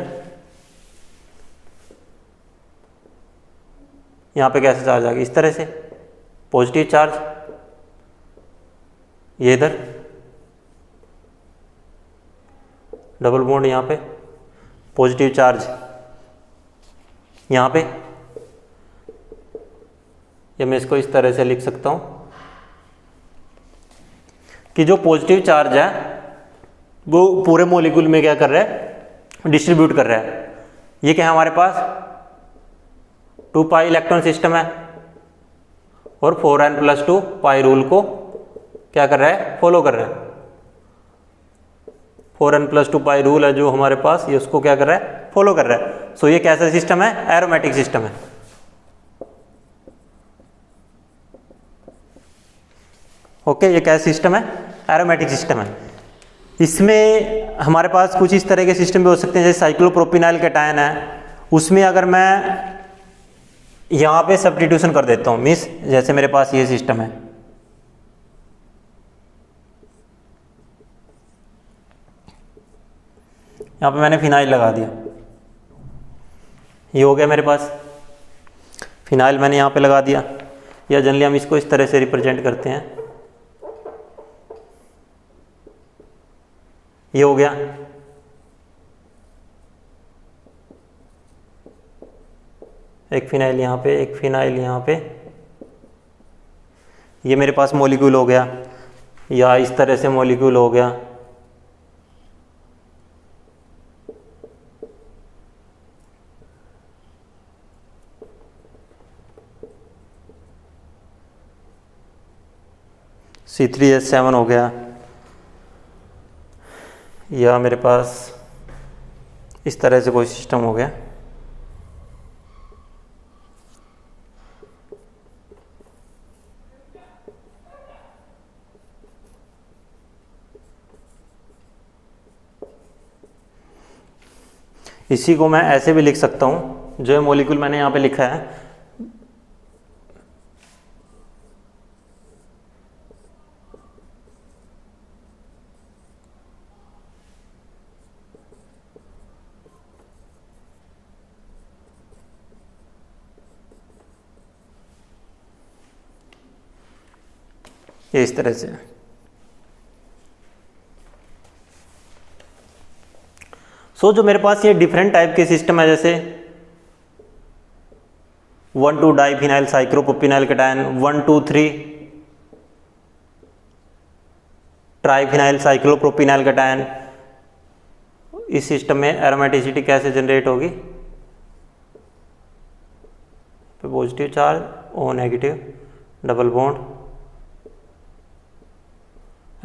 यहां पे कैसे चार्ज आ गया, इस तरह से पॉजिटिव चार्ज, ये इधर डबल बॉन्ड, यहां पे पॉजिटिव चार्ज, यहां पे, या मैं इसको इस तरह से लिख सकता हूं कि जो पॉजिटिव चार्ज है वो पूरे मॉलिक्यूल में क्या कर रहा है, डिस्ट्रीब्यूट कर रहा है। ये क्या है हमारे पास 2 पाई इलेक्ट्रॉन सिस्टम है और 4n+2 पाई रूल को क्या कर रहा है, फॉलो कर रहा है। 4n+2 पाई रूल है जो हमारे पास, ये उसको क्या कर रहा है, फॉलो कर रहा है। सो ये कैसा सिस्टम है, एरोमेटिक सिस्टम है। ओके, ये कैसा सिस्टम है, एरोमेटिक सिस्टम है। इसमें हमारे पास कुछ इस तरह के सिस्टम भी हो सकते हैं, जैसे साइक्लोप्रोपिनाइल कैटायन है, उसमें अगर मैं यहां पे सब्स्टिट्यूशन कर देता हूं, मीन्स जैसे मेरे पास ये सिस्टम है, यहां पे मैंने फिनाइल लगा दिया, ये हो गया मेरे पास फिनाइल मैंने यहां पे लगा दिया, या जनरली हम इसको इस तरह से रिप्रेजेंट करते हैं, ये हो गया। एक फिनाइल यहाँ पे, एक फिनाइल यहाँ पे, ये मेरे पास मॉलिक्यूल हो गया, या इस तरह से मॉलिक्यूल हो गया। C3H7 हो गया, या मेरे पास इस तरह से कोई सिस्टम हो गया। इसी को मैं ऐसे भी लिख सकता हूँ, जो है मॉलिक्यूल मैंने यहाँ पे लिखा है, ये इस तरह से। सो जो मेरे पास ये डिफरेंट टाइप के सिस्टम है, जैसे 1,2 डाइफिनाइल साइक्लोप्रोपिनाइल कैटायन, 1,2,3 ट्राइफिनाइल साइक्लोप्रोपिनाइल कैटायन, इस सिस्टम में एरोमेटिसिटी कैसे जनरेट होगी? Positive charge, O negative, double bond,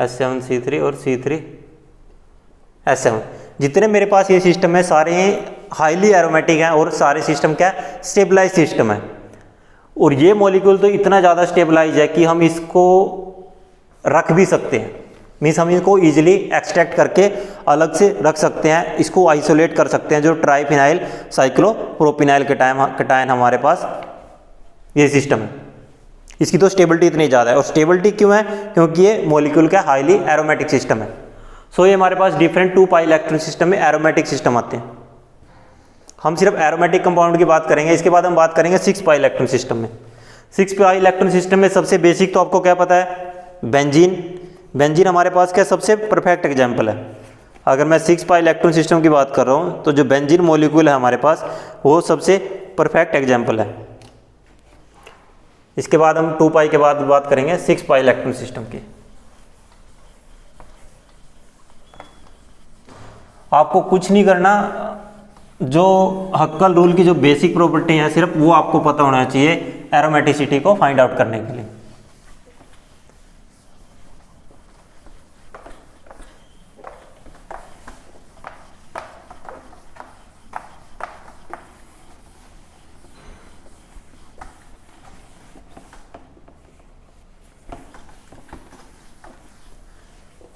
H7C3 और C3H7। जितने मेरे पास ये सिस्टम है सारे हाईली एरोमेटिक हैं और सारे सिस्टम क्या है? स्टेबलाइज सिस्टम है। और ये मॉलिक्यूल तो इतना ज़्यादा स्टेबलाइज है कि हम इसको रख भी सकते हैं, मीन्स हम इसको इजीली एक्सट्रैक्ट करके अलग से रख सकते हैं, इसको आइसोलेट कर सकते हैं। जो ट्राइफिनाइल साइक्लोप्रोपिनाइल कैटायन हमारे पास ये सिस्टम है, इसकी तो स्टेबिलिटी इतनी ज़्यादा है। और स्टेबिलिटी क्यों है? क्योंकि ये मॉलिक्यूल का हाईली एरोमेटिक सिस्टम है। सो ये हमारे पास डिफरेंट 2 पाई इलेक्ट्रॉन सिस्टम में एरोमेटिक सिस्टम आते हैं। हम सिर्फ एरोमेटिक कंपाउंड की बात करेंगे, इसके बाद हम बात करेंगे 6 पाई इलेक्ट्रॉन सिस्टम में। 6 पाई इलेक्ट्रॉन सिस्टम में सबसे बेसिक तो आपको क्या पता है? बेंजीन। बेंजीन हमारे पास क्या सबसे परफेक्ट एग्जाम्पल है। अगर मैं 6 पाई इलेक्ट्रॉन सिस्टम की बात कर रहा हूँ तो जो बेंजीन मॉलिक्यूल है हमारे पास वो सबसे परफेक्ट एग्जाम्पल है। इसके बाद हम 2 पाई के बाद बात करेंगे 6 पाई इलेक्ट्रॉन सिस्टम की। आपको कुछ नहीं करना, जो हक्कल रूल की जो बेसिक प्रॉपर्टी है सिर्फ वो आपको पता होना चाहिए एरोमेटिसिटी को फाइंड आउट करने के लिए।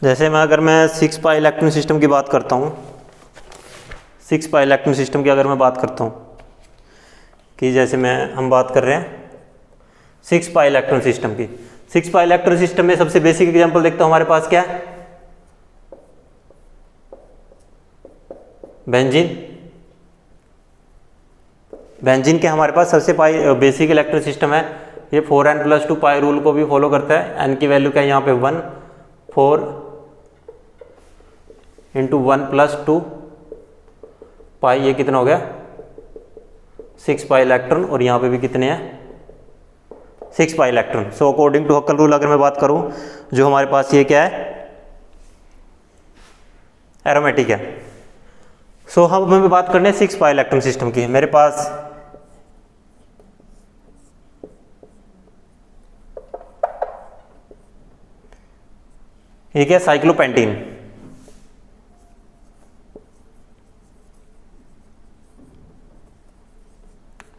जैसे अगर मैं 6 पाई इलेक्ट्रॉन सिस्टम की बात करता हूँ, 6 पाई इलेक्ट्रॉन सिस्टम की अगर मैं बात करता हूँ कि जैसे हम बात कर रहे हैं 6 पाई इलेक्ट्रॉन सिस्टम की। 6 पाई इलेक्ट्रॉन सिस्टम में सबसे बेसिक एग्जांपल देखता हूँ हमारे पास क्या है? बेंजीन। बेंजीन के हमारे पास सबसे बेसिक इलेक्ट्रॉन सिस्टम है, ये 4n+2 पाई रूल को भी फॉलो करता है। n की वैल्यू क्या है यहाँ पे 1, 4 × 1+2 पाई, ये कितना हो गया? 6 पाई इलेक्ट्रॉन। और यहाँ पे भी कितने हैं? 6 pi electron. So according to Huckel rule अगर मैं बात करूँ, जो हमारे पास ये क्या है? एरोमेटिक है। सो हम हमें बात करने 6 पाई इलेक्ट्रॉन सिस्टम की। मेरे पास ये क्या? साइक्लोपेंटीन।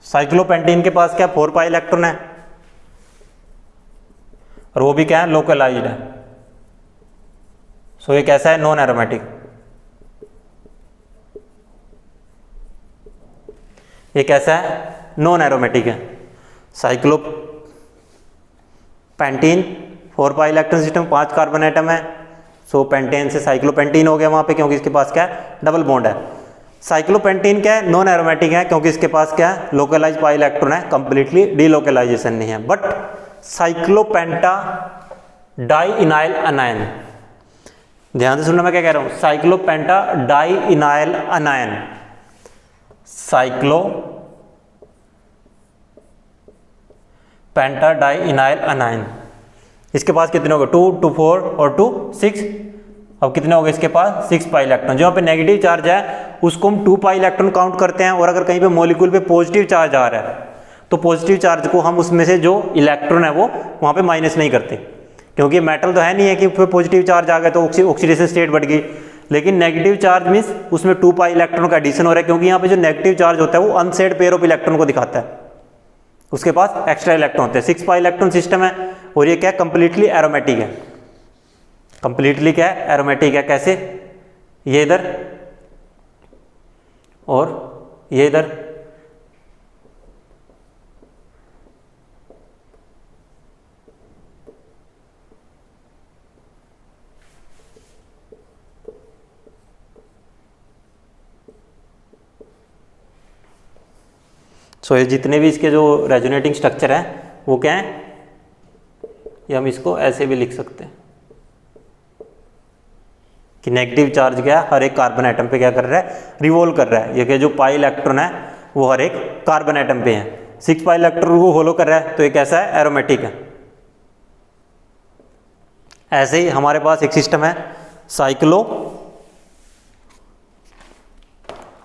साइक्लोपेंटीन के पास क्या? 4 पाई इलेक्ट्रॉन है और वो भी क्या है? लोकलाइज्ड है। सो ये कैसा है? Non aromatic. ये कैसा है? नॉन एरोमेटिक है। साइक्लोपेंटीन 4 पाई इलेक्ट्रॉन सिस्टम, 5 कार्बन एटम है। सो पेंटेन से साइक्लोपेंटीन हो गया वहां पे, क्योंकि इसके पास क्या है? डबल बॉन्ड है। साइक्लोपेंटीन क्या है? नॉन एरोमेटिक है, क्योंकि इसके पास क्या है? लोकलाइज पाई इलेक्ट्रॉन है, कंप्लीटली डीलोकलाइजेशन नहीं है। बट साइक्लोपेंटा डाइइनाइल अनायन, ध्यान से सुनना मैं क्या कह रहा हूं। साइक्लोपेंटा डाइइनाइल अनायन, साइक्लोपेंटा डाइइनाइल अनायन, इसके पास कितने हो गए? 2, 2, 4 और 2, 6। अब कितने हो गए इसके पास? 6 पाई इलेक्ट्रॉन। जो यहाँ पे नेगेटिव चार्ज है उसको हम 2 पाई इलेक्ट्रॉन काउंट करते हैं। और अगर कहीं पे मॉलिक्यूल पे पॉजिटिव चार्ज आ रहा है तो पॉजिटिव चार्ज को हम उसमें से जो इलेक्ट्रॉन है वो वहाँ पे माइनस नहीं करते, क्योंकि मेटल तो है नहीं है कि पॉजिटिव चार्ज आ गया तो ऑक्सीडेशन स्टेट बढ़ गई। लेकिन नेगेटिव चार्ज मीन्स उसमें 2 पाई इलेक्ट्रॉन का एडिशन हो रहा है, क्योंकि यहाँ पे जो नेगेटिव चार्ज होता है वो अनसेड पेयर ऑफ इलेक्ट्रॉन को दिखाता है, उसके पास एक्स्ट्रा इलेक्ट्रॉन होते हैं। 6 पाई इलेक्ट्रॉन सिस्टम है और ये क्या? कंप्लीटली एरोमेटिक है। कंप्लीटली क्या है? एरोमेटिक है। कैसे? ये इधर और ये इधर सो ये जितने भी इसके जो रेजोनेटिंग स्ट्रक्चर हैं वो क्या है, ये हम इसको ऐसे भी लिख सकते हैं कि नेगेटिव चार्ज क्या है, हर एक कार्बन एटम पे क्या कर रहा है, रिवॉल्व कर रहा है। ये कि जो पाई इलेक्ट्रॉन है वो हर एक कार्बन एटम पे है, 6 पाई इलेक्ट्रॉन को फॉलो कर रहा है, तो ये कैसा है, एरोमेटिक है। ऐसे ही हमारे पास एक सिस्टम है साइक्लो,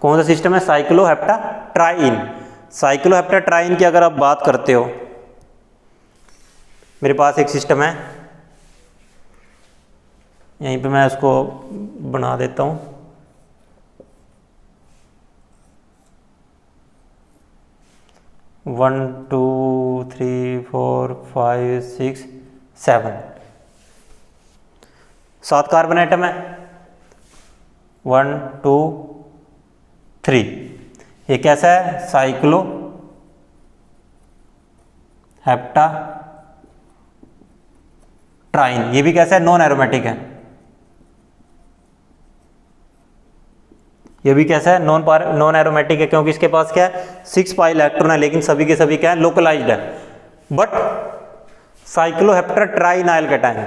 कौन सा सिस्टम है, साइक्लोहेप्टाट्राइन। साइक्लोहेप्टाट्राइन की अगर आप बात करते हो, मेरे पास एक सिस्टम है, यहीं पे मैं उसको बना देता हूँ, one two three four five six 7 carbon atom है, 1 2 3। ये कैसा है, साइक्लो हेप्टाट्राइन। ये भी कैसा है, नॉन एरोमेटिक है। ये भी कैसा है, नॉन एरोमेटिक है, क्योंकि इसके पास क्या है, 6 पाई इलेक्ट्रॉन है, लेकिन सभी के सभी क्या है, लोकलाइज्ड है। But cycloheptatrienyl cation,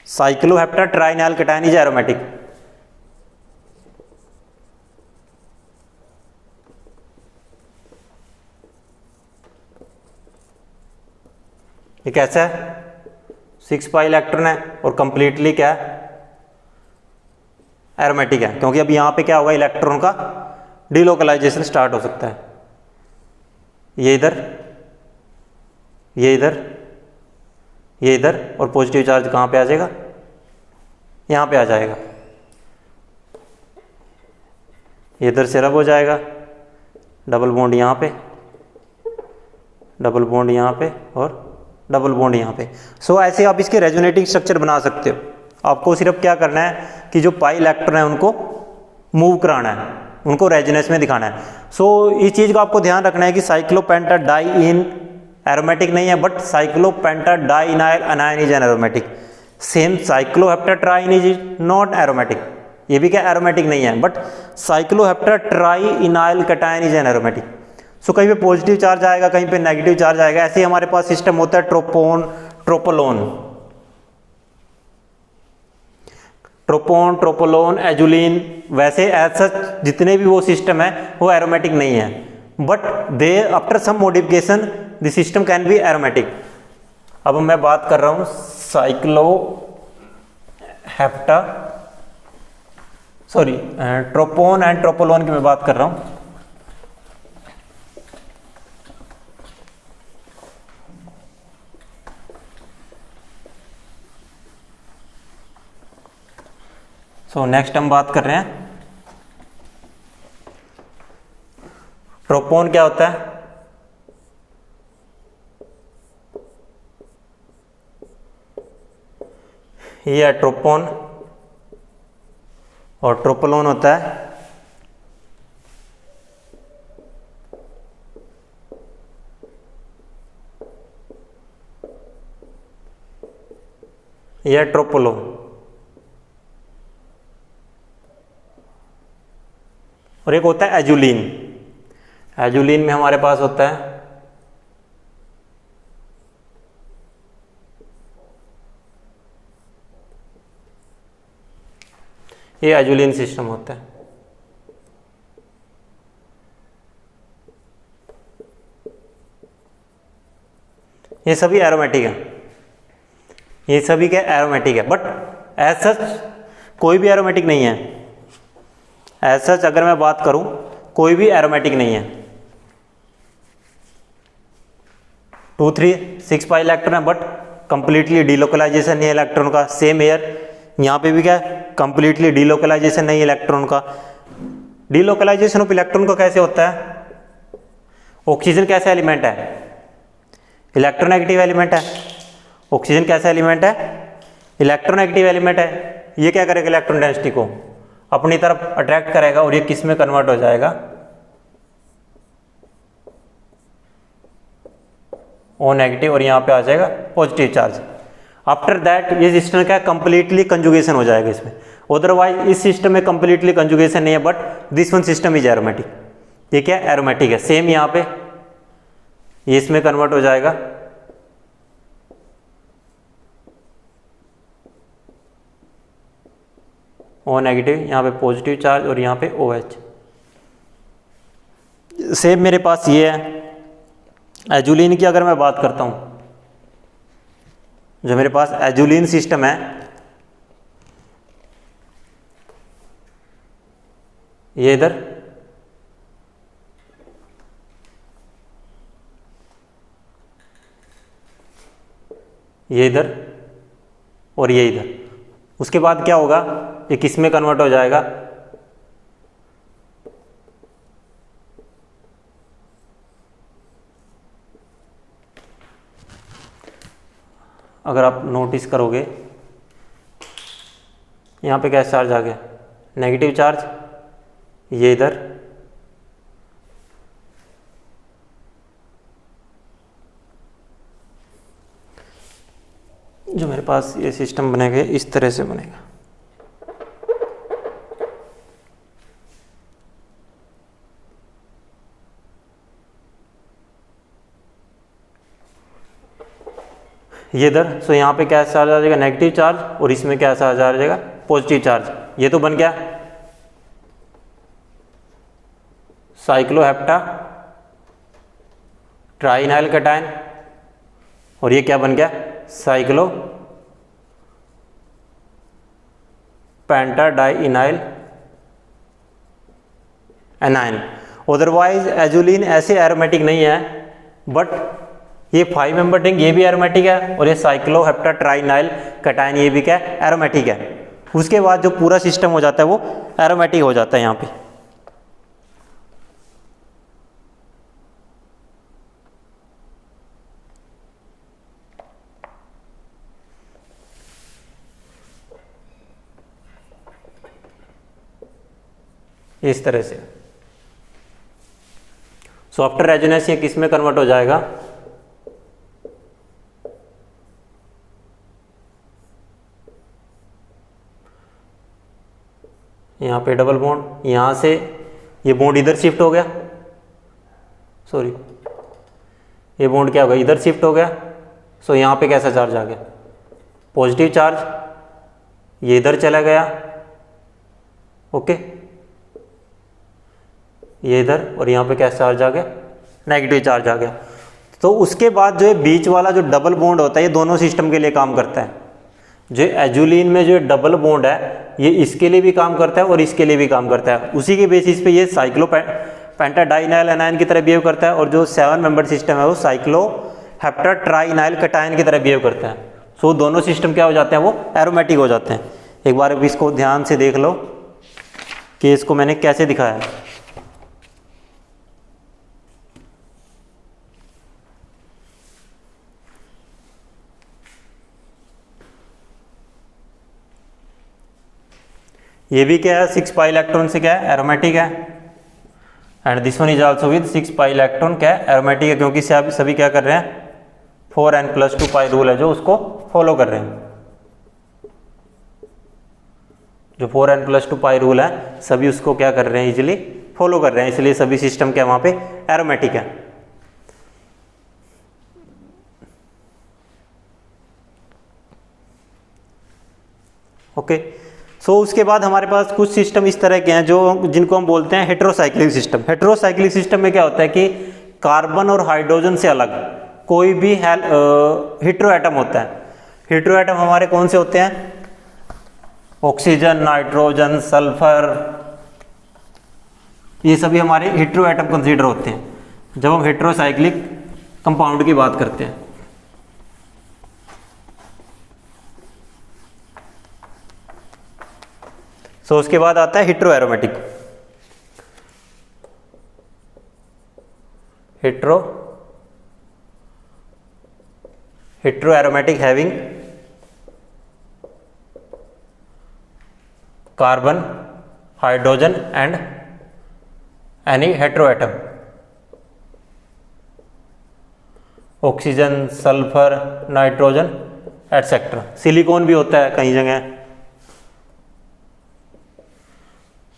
cycloheptatrienyl cation is aromatic. ये कैसा है, 6 पाई इलेक्ट्रॉन है और कंप्लीटली क्या है, एरोमेटिक है, क्योंकि अब यहां पे क्या होगा, इलेक्ट्रॉन का डिलोकलाइजेशन स्टार्ट हो सकता है। ये इधर, ये इधर, ये इधर, और पॉजिटिव चार्ज कहां पे आ जाएगा, यहां पे आ जाएगा। ये इधर से रब हो जाएगा, डबल बॉन्ड यहां पे, डबल बॉन्ड यहां पे और डबल बॉन्ड यहाँ पे। सो ऐसे आप इसके रेजोनेटिंग स्ट्रक्चर बना सकते हो। आपको सिर्फ क्या करना है कि जो पाई इलेक्ट्रॉन है उनको मूव कराना है, उनको रेजोनेंस में दिखाना है। सो इस चीज़ का आपको ध्यान रखना है कि साइक्लोपेंटाडाइइन एरोमेटिक नहीं है, but cyclopentadienyl anion is an aromatic. Same cycloheptatriene is not aromatic, ये भी क्या एरोमेटिक नहीं है, but cycloheptatrienyl cation is an aromatic. So कहीं पे पॉजिटिव चार्ज आएगा, कहीं पे नेगेटिव चार्ज आएगा। ऐसे ही हमारे पास सिस्टम होता है ट्रोपोन, ट्रोपोलोन, ट्रोपोन, ट्रोपोलोन, एजुलिन। वैसे एज सच जितने भी वो सिस्टम है वो एरोमेटिक नहीं है, but they after some modification the system can be aromatic. अब मैं बात कर रहा हूं ट्रोपोन एंड ट्रोपोलोन की मैं बात कर रहा हूं। सो नेक्स्ट हम बात कर रहे हैं ट्रोपोन क्या होता है। ये है ट्रोपोन और ट्रोपोलोन होता है ये है ट्रोपोलोन और एक होता है एजुलिन। एजुलिन में हमारे पास होता है ये एजुलिन सिस्टम होता है। ये सभी एरोमेटिक है, ये सभी क्या एरोमेटिक है, बट एज सच कोई भी एरोमेटिक नहीं है। एज सच अगर मैं बात करूं कोई भी एरोमेटिक नहीं है। 2 3 6 पाई इलेक्ट्रॉन है, बट कंप्लीटली डिलोकलाइजेशन नहीं है इलेक्ट्रॉन का। सेम एयर यहाँ पे भी क्या है, कंप्लीटली डिलोकलाइजेशन नहीं है इलेक्ट्रॉन का। डिलोकलाइजेशन ऑफ इलेक्ट्रॉन का कैसे होता है, ऑक्सीजन कैसा एलिमेंट है, इलेक्ट्रोनेगेटिव एलिमेंट है, ऑक्सीजन कैसा एलिमेंट है, इलेक्ट्रोनेगेटिव एलिमेंट है। ये क्या करेगा, इलेक्ट्रॉन डेंसिटी को अपनी तरफ अट्रैक्ट करेगा और ये किस में कन्वर्ट हो जाएगा, ओ नेगेटिव, और यहाँ पे आ जाएगा पॉजिटिव चार्ज। आफ्टर दैट ये सिस्टम क्या कंप्लीटली कंजुगेशन हो जाएगा इसमें। अदरवाइज इस सिस्टम में कंप्लीटली कंजुगेशन नहीं है, but this one system is aromatic. ये क्या एरोमेटिक है, सेम यहाँ पे ये इसमें कन्वर्ट हो जाएगा, ओ नेगेटिव, यहाँ पे पॉजिटिव चार्ज और यहाँ पे ओ एच। सेम मेरे पास ये है। एजुलिन की अगर मैं बात करता हूँ, जो मेरे पास एजुलिन सिस्टम है, ये इधर, ये इधर और ये इधर। उसके बाद क्या होगा, ये किस में कन्वर्ट हो जाएगा, अगर आप नोटिस करोगे यहाँ पे क्या चार्ज आ गया, नेगेटिव चार्ज, ये इधर, जो मेरे पास ये सिस्टम बनेगा इस तरह से बनेगा। ये इधर, सो यहाँ पे क्या चार्ज आ जाएगा, नेगेटिव चार्ज, और इसमें क्या चार्ज आ जाएगा, पॉजिटिव चार्ज। ये तो बन गया साइक्लोहेप्टा ट्राइनाइल कैटायन, और ये क्या बन गया, साइक्लो पेंटाडाइइनाइल एनाइन। अदरवाइज एजुलिन ऐसे एरोमेटिक नहीं है, बट ये 5 मेंबर रिंग ये भी एरोमेटिक है, और ये साइक्लोहेप्टा ट्राइनाइल कैटायन ये भी क्या एरोमेटिक है। उसके बाद जो पूरा सिस्टम हो जाता है वो एरोमेटिक हो जाता है। यहाँ पे इस तरह से। सो आफ्टर रेजोनेंस ये किस में कन्वर्ट हो जाएगा, यहाँ पे डबल बॉन्ड, यहाँ से ये बॉन्ड इधर शिफ्ट हो गया, सॉरी ये बॉन्ड क्या होगा, इधर शिफ्ट हो गया। सो यहाँ पे कैसा चार्ज आ गया, पॉजिटिव चार्ज, ये इधर चला गया, ओके, ये इधर, और यहाँ पे क्या चार्ज आ गया, नेगेटिव चार्ज आ गया। तो उसके बाद जो है बीच वाला जो डबल बॉन्ड होता है, ये दोनों सिस्टम के लिए काम करता है। जो एजुलिन में जो डबल बॉन्ड है, ये इसके लिए भी काम करता है और इसके लिए भी काम करता है। उसी के बेसिस पे ये साइक्लो पेंटाडाइनाइल एनायन की तरह बिहेव करता है, और जो 7 मेंबर सिस्टम है वो साइक्लोहेप्टा ट्राइनाइल कैटायन की तरह बिहेव करता है। सो दोनों सिस्टम क्या हो जाते हैं, वो एरोमेटिक हो जाते हैं। एक बार अभी इसको ध्यान से देख लो कि इसको मैंने कैसे दिखाया है। ये भी क्या है, 6 पाई इलेक्ट्रॉन से क्या है, एरोमेटिक है, and this one is also with 6 pi electron क्या है, एरोमेटिक है, क्योंकि सभी क्या कर रहे हैं, 4n+2 पाई रूल है जो उसको फॉलो कर रहे हैं। जो 4n+2 पाई रूल है सभी उसको क्या कर रहे हैं, इजीली फॉलो कर रहे हैं, इसलिए सभी सिस्टम क्या वहां पे एरोमेटिक है। ओके, सो उसके बाद हमारे पास कुछ सिस्टम इस तरह के हैं जो जिनको हम बोलते हैं हेटेरोसाइक्लिक सिस्टम। हेटेरोसाइक्लिक सिस्टम में क्या होता है कि कार्बन और हाइड्रोजन से अलग कोई भी हेटेरो एटम होता है। हेटेरो एटम हमारे कौन से होते हैं, ऑक्सीजन, नाइट्रोजन, सल्फर, ये सभी हमारे हेटेरो एटम कंसीडर होते हैं जब हम हेटेरोसाइक्लिक कंपाउंड की बात करते हैं। सो उसके बाद आता है hetero aromatic. Hetero hetero aromatic having carbon, hydrogen and any hetero atom, oxygen, sulphur, nitrogen etcetera. Silicon भी होता है कई जगह।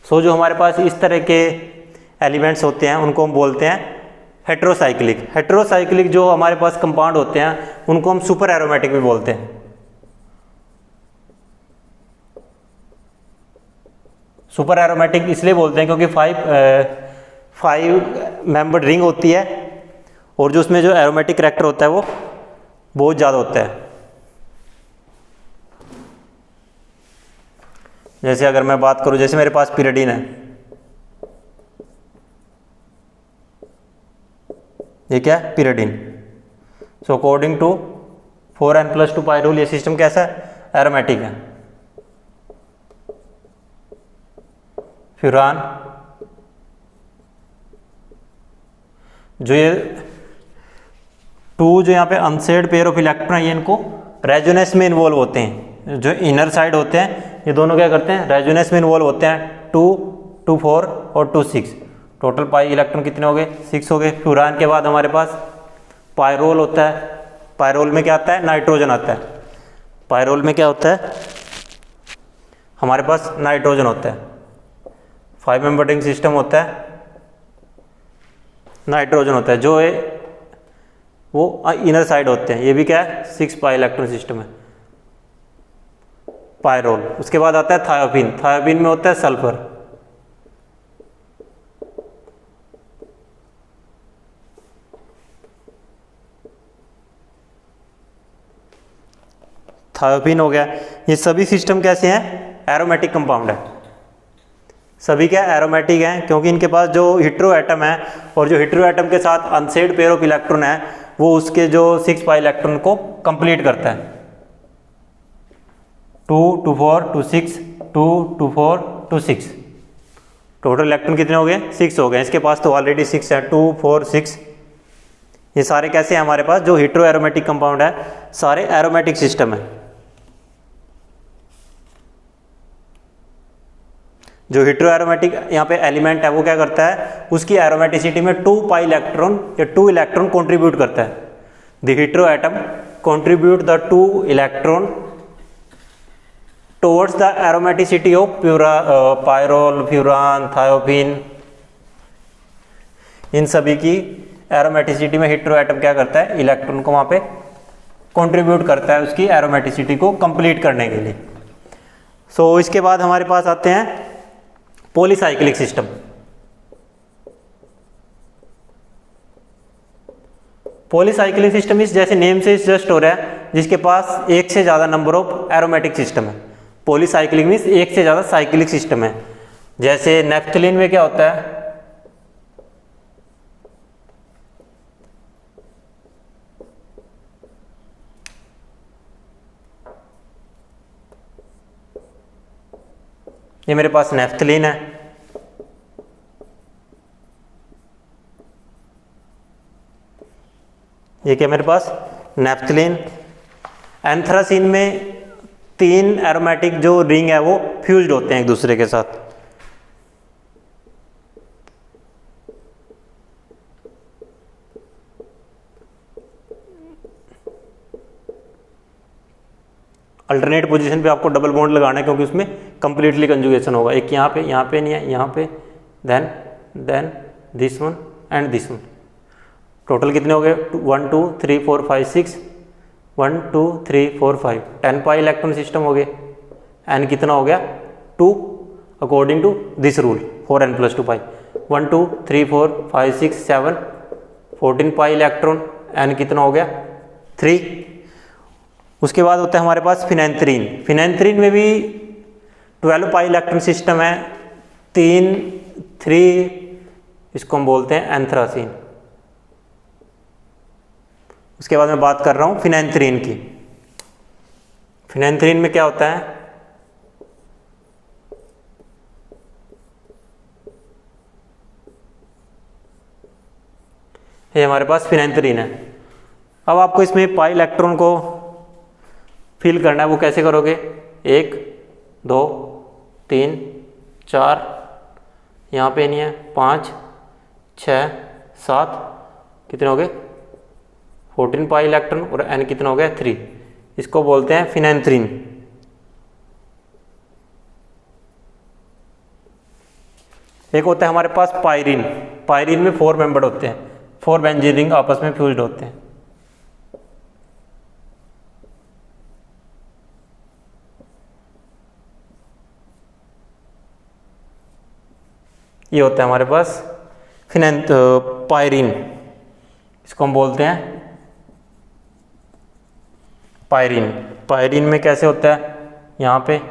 सो जो हमारे पास इस तरह के एलिमेंट्स होते हैं उनको हम बोलते हैं हेट्रोसाइक्लिक। हेट्रोसाइक्लिक जो हमारे पास कंपाउंड होते हैं उनको हम सुपर एरोमेटिक भी बोलते हैं। सुपर एरोमेटिक इसलिए बोलते हैं क्योंकि फाइव मेंबर्ड रिंग होती है और जो उसमें जो एरोमेटिक करैक्टर होता है वो बहुत ज़्यादा होता है। जैसे अगर मैं बात करूं, जैसे मेरे पास पिरिडिन है, ये क्या है? Pyridine. So according to 4n+2 pi rule ये सिस्टम कैसा है? एरोमेटिक है। फ्यूरान, जो ये 2 जो यहाँ पे अनसेड पेयर ऑफ इलेक्ट्रॉन ये इनको रेजोनेंस में इन्वॉल्व होते हैं। जो इनर साइड होते हैं ये दोनों क्या करते हैं? रेजोनेंस में इन्वॉल्व होते हैं। 2, 2, 4 और 2, 6। टोटल पाई इलेक्ट्रॉन कितने हो गए? 6 हो गए। फ्यूरान के बाद हमारे पास पायरोल होता है। पायरोल में क्या आता है? नाइट्रोजन आता है। पायरोल में क्या होता है? हमारे पास नाइट्रोजन होता है। 5 मेंबर रिंग सिस्टम होता है, नाइट्रोजन होता है। जो है वो इनर साइड होते हैं। ये भी क्या है? 6 पाई इलेक्ट्रॉन सिस्टम है, पायरोल। उसके बाद आता है थायोपीन। थायोपीन में होता है सल्फर। थायोपीन हो गया। ये सभी सिस्टम कैसे हैं? एरोमेटिक कंपाउंड है। सभी क्या एरोमेटिक हैं क्योंकि इनके पास जो हेट्रो एटम है और जो हेट्रो एटम के साथ अनसेड पेयर ऑफ इलेक्ट्रॉन है वो उसके जो 6 पाई इलेक्ट्रॉन को कंप्लीट करता है। 2, 2, 4, 2, 6, 2, 2, 4, 2, 6। टोटल इलेक्ट्रॉन कितने हो गए? 6 हो गए। इसके पास तो ऑलरेडी 6 है। 2, 4, 6। ये सारे कैसे हैं हमारे पास? जो हेट्रो एरोमेटिक कंपाउंड है सारे एरोमेटिक सिस्टम है। जो हेट्रो एरोमेटिक यहाँ पे एलिमेंट है वो क्या करता है? उसकी एरोमेटिसिटी में 2 पाई इलेक्ट्रॉन या 2 इलेक्ट्रॉन कंट्रीब्यूट करता है। The hetero atom contribute the 2 electron towards the aromaticity of pyrrole, furan, thiophene. इन सभी की एरोमेटिसिटी में हेट्रो एटम क्या करता है? इलेक्ट्रॉन को वहां पे कंट्रीब्यूट करता है उसकी एरोमेटिसिटी को कंप्लीट करने के लिए। सो इसके बाद हमारे पास आते हैं पॉलीसाइक्लिक सिस्टम। पॉलीसाइक्लिक सिस्टम इस जैसे नेम से जस्ट हो रहा है जिसके पास एक से ज्यादा नंबर ऑफ एरोमेटिक सिस्टम है। पॉलीसाइक्लिक मीन्स एक से ज्यादा साइक्लिक सिस्टम है। जैसे नेफ्थलीन में क्या होता है? ये मेरे पास नेफ्थलीन है। ये क्या मेरे पास? नेफ्थलीन। एंथ्रासीन में 3 एरोमेटिक जो रिंग है वो फ्यूज्ड होते हैं एक दूसरे के साथ। अल्टरनेट पोजीशन पे आपको डबल बॉन्ड लगाना है क्योंकि उसमें कंप्लीटली कंजुगेशन होगा। एक यहाँ पे नहीं है, यहाँ पे, then this one and this one. Total कितने हो गए? 1, 2, 3, 4, 5, 6। 1, 2, 3, 4, 5 10 पाई इलेक्ट्रॉन सिस्टम हो गए। एन कितना हो गया? 2 according to this rule 4n+2 pi. 1, 2, 3, 4, 5, 6, 7 14 pi electron. N कितना हो गया? 3। उसके बाद होता है हमारे पास फिनेंथ्रीन। फिनेंथ्रीन में भी 12 पाई इलेक्ट्रॉन सिस्टम है। 3 इसको हम बोलते हैं एंथ्रासीन। उसके बाद मैं बात कर रहा हूं फिनेंथ्रीन की। फिनेंथ्रीन में क्या होता है? ये हमारे पास फिनेंथ्रीन है। अब आपको इसमें पाई इलेक्ट्रॉन को फिल करना है, वो कैसे करोगे? 1 2 3 4, यहाँ पे नहीं है, 5 6 7, कितने हो गए? 14 पाई इलेक्ट्रॉन, और n कितना हो गया? 3। इसको बोलते हैं फिनेंथ्रीन। एक होता है हमारे पास पायरीन। पायरीन में 4 मेंबर होते हैं, 4 बेंजीन रिंग आपस में फ्यूज्ड होते हैं। ये होता है हमारे पास पायरीन, इसको हम बोलते हैं पायरीन। पायरीन में कैसे होता है? यहाँ पे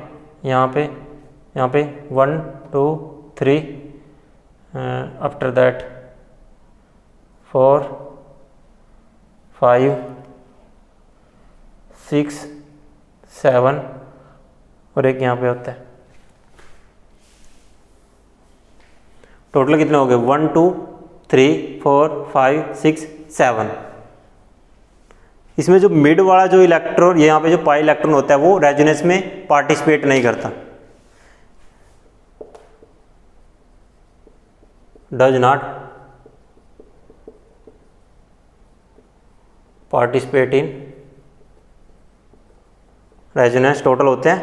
यहाँ पे यहाँ पे 1 2 3, आफ्टर दैट 4 5 6 7, और एक यहाँ पे होता है। टोटल कितने हो गए? 1 2 3 4 5 6 7। इसमें जो मिड वाला जो इलेक्ट्रॉन, यहाँ पे जो पाई इलेक्ट्रॉन होता है, वो रेजोनेंस में पार्टिसिपेट नहीं करता, does not participate in resonance. Total होते हैं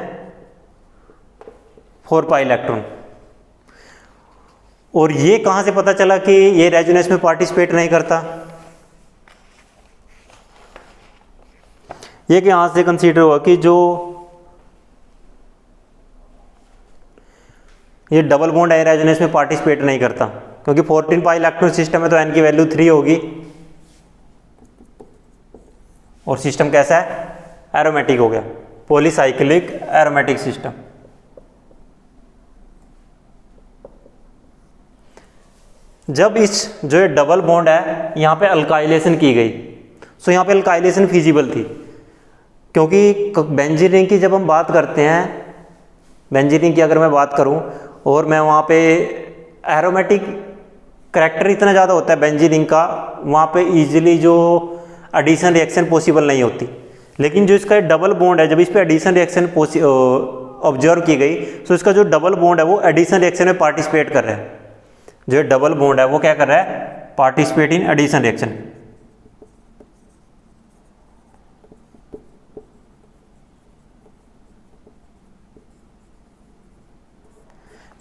4 पाई इलेक्ट्रॉन। और ये कहाँ से पता चला कि ये रेजोनेंस में पार्टिसिपेट नहीं करता? ये यहां से कंसीडर हुआ कि जो ये डबल बॉन्ड है रेजोनेंस में पार्टिसिपेट नहीं करता, क्योंकि 14 पाई इलेक्ट्रॉन सिस्टम है तो n की वैल्यू 3 होगी, और सिस्टम कैसा है? एरोमेटिक हो गया, पॉलीसाइक्लिक एरोमेटिक सिस्टम। जब इस जो ये डबल बॉन्ड है यहाँ पे अल्काइलेशन की गई, सो यहाँ पे अल्काइलेशन फिजिबल थी, क्योंकि बेंजीन रिंग की जब हम बात करते हैं, बेंजीन रिंग की अगर मैं बात करूं और मैं वहाँ पे एरोमेटिक करैक्टर इतना ज़्यादा होता है बेंजीन रिंग का, वहाँ पे इजीली जो एडिशन रिएक्शन पॉसिबल नहीं होती। लेकिन जो इसका डबल बॉन्ड है, जब इस पर एडिशन रिएक्शन ऑब्जर्व की गई, तो इसका जो डबल बॉन्ड है वो एडिशन रिएक्शन में पार्टिसिपेट कर रहा है। जो डबल बॉन्ड है वो क्या कर रहा है? Participate in addition reaction.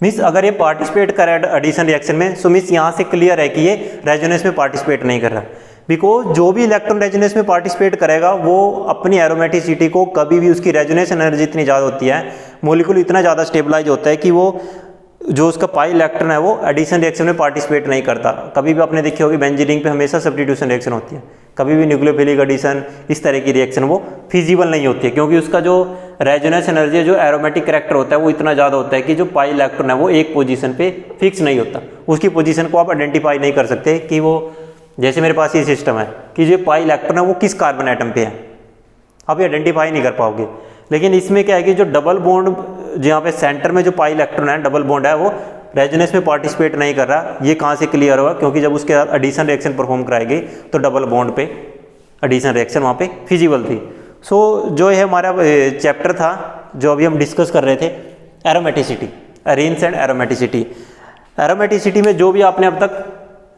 Means अगर ये पार्टिसिपेट कर रहा है एडिशन रिएक्शन में, सो मीन्स यहाँ से क्लियर है कि ये रेजोनेंस में पार्टिसिपेट नहीं कर रहा, बिकॉज जो भी इलेक्ट्रॉन रेजोनेंस में पार्टिसिपेट करेगा वो अपनी एरोमेटिसिटी को कभी भी, उसकी रेजोनेंस एनर्जी इतनी ज़्यादा होती है, मॉलिक्यूल इतना ज़्यादा स्टेबलाइज होता है कि वो जो उसका पाई इलेक्ट्रॉन है वो एडिशन रिएक्शन में पार्टिसिपेट नहीं करता। कभी भी आपने देखी होगी बेंजीन रिंग पे हमेशा सब्स्टिट्यूशन रिएक्शन होती है, कभी भी न्यूक्लियोफिलिक एडिशन इस तरह की रिएक्शन वो फिजिबल नहीं होती है, क्योंकि उसका जो रेजोनेंस एनर्जी है, जो एरोमेटिक करैक्टर होता है, वो इतना ज़्यादा होता है कि जो पाई इलेक्ट्रॉन है वो एक पोजीशन पे फिक्स नहीं होता, उसकी पोजीशन को आप आइडेंटिफाई नहीं कर सकते कि वो, जैसे मेरे पास ये सिस्टम है कि जो पाई इलेक्ट्रॉन है वो किस कार्बन एटम पे है, आप ये आइडेंटिफाई नहीं कर पाओगे। लेकिन इसमें क्या है कि जो डबल बॉन्ड जहाँ पे सेंटर में जो पाई इलेक्ट्रॉन है, डबल बॉन्ड है, वो रेजोनेंस में पार्टिसिपेट नहीं कर रहा। ये कहाँ से क्लियर होगा? क्योंकि जब उसके साथ एडिशन रिएक्शन परफॉर्म कराई गई तो डबल बॉन्ड पे एडिशन रिएक्शन वहाँ पे फिजिबल थी। सो जो है हमारा चैप्टर था जो अभी हम डिस्कस कर रहे थे, aromaticity, arrange and aromaticity. Aromaticity में जो भी आपने अब तक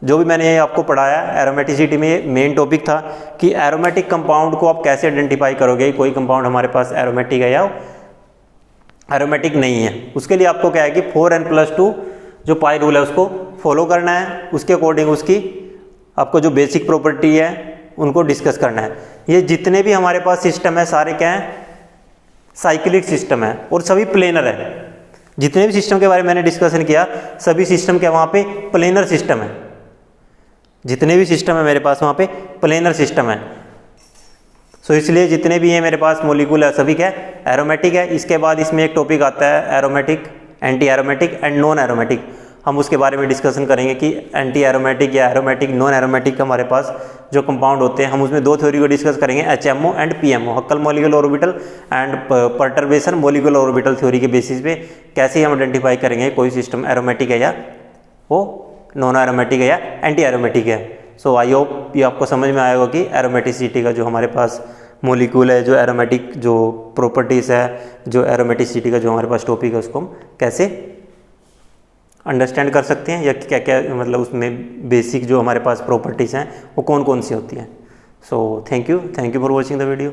जो भी मैंने आपको पढ़ाया, एरोमेटिसिटी में मेन टॉपिक था कि एरोमेटिक कंपाउंड को आप कैसे आइडेंटिफाई करोगे, कोई कंपाउंड हमारे पास एरोमेटिक है या एरोमेटिक नहीं है। उसके लिए आपको क्या है कि 4n+2 जो पाई रूल है उसको फॉलो करना है, उसके अकॉर्डिंग उसकी आपको जो बेसिक प्रॉपर्टी है उनको डिस्कस करना है। ये जितने भी हमारे पास सिस्टम है सारे क्या हैं? साइक्लिक सिस्टम है और सभी प्लेनर है। जितने भी सिस्टम के बारे में मैंने डिस्कशन किया सभी सिस्टम के वहाँ पे प्लेनर सिस्टम है, जितने भी सिस्टम है मेरे पास वहाँ पे प्लेनर सिस्टम है। सो इसलिए जितने भी हैं मेरे पास मॉलिक्यूल है सभी क्या है? एरोमेटिक है। इसके बाद इसमें एक टॉपिक आता है aromatic, anti aromatic and non aromatic. हम उसके बारे में डिस्कशन करेंगे कि एंटी एरोमेटिक या एरोमेटिक, नॉन एरोमेटिक हमारे पास जो कंपाउंड होते हैं, हम उसमें 2 थ्योरी को डिस्कस करेंगे, HMO and PMO, हक्कल molecular orbital and perturbation molecular orbital theory के बेसिस पे कैसे हम आइडेंटिफाई करेंगे कोई सिस्टम एरोमेटिक है या वो नॉन एरोमेटिक है या एंटी एरोमेटिक है। सो आई होप ये आपको समझ में आएगा कि एरोमेटिसिटी का जो हमारे पास मोलिक्यूल है, जो एरोमेटिक जो प्रॉपर्टीज़ है, जो एरोमेटिसिटी का जो हमारे पास टॉपिक है, उसको हम कैसे अंडरस्टैंड कर सकते हैं, या क्या क्या मतलब उसमें बेसिक जो हमारे पास प्रॉपर्टीज़ हैं वो कौन कौन सी होती हैं। So thank you for watching the video.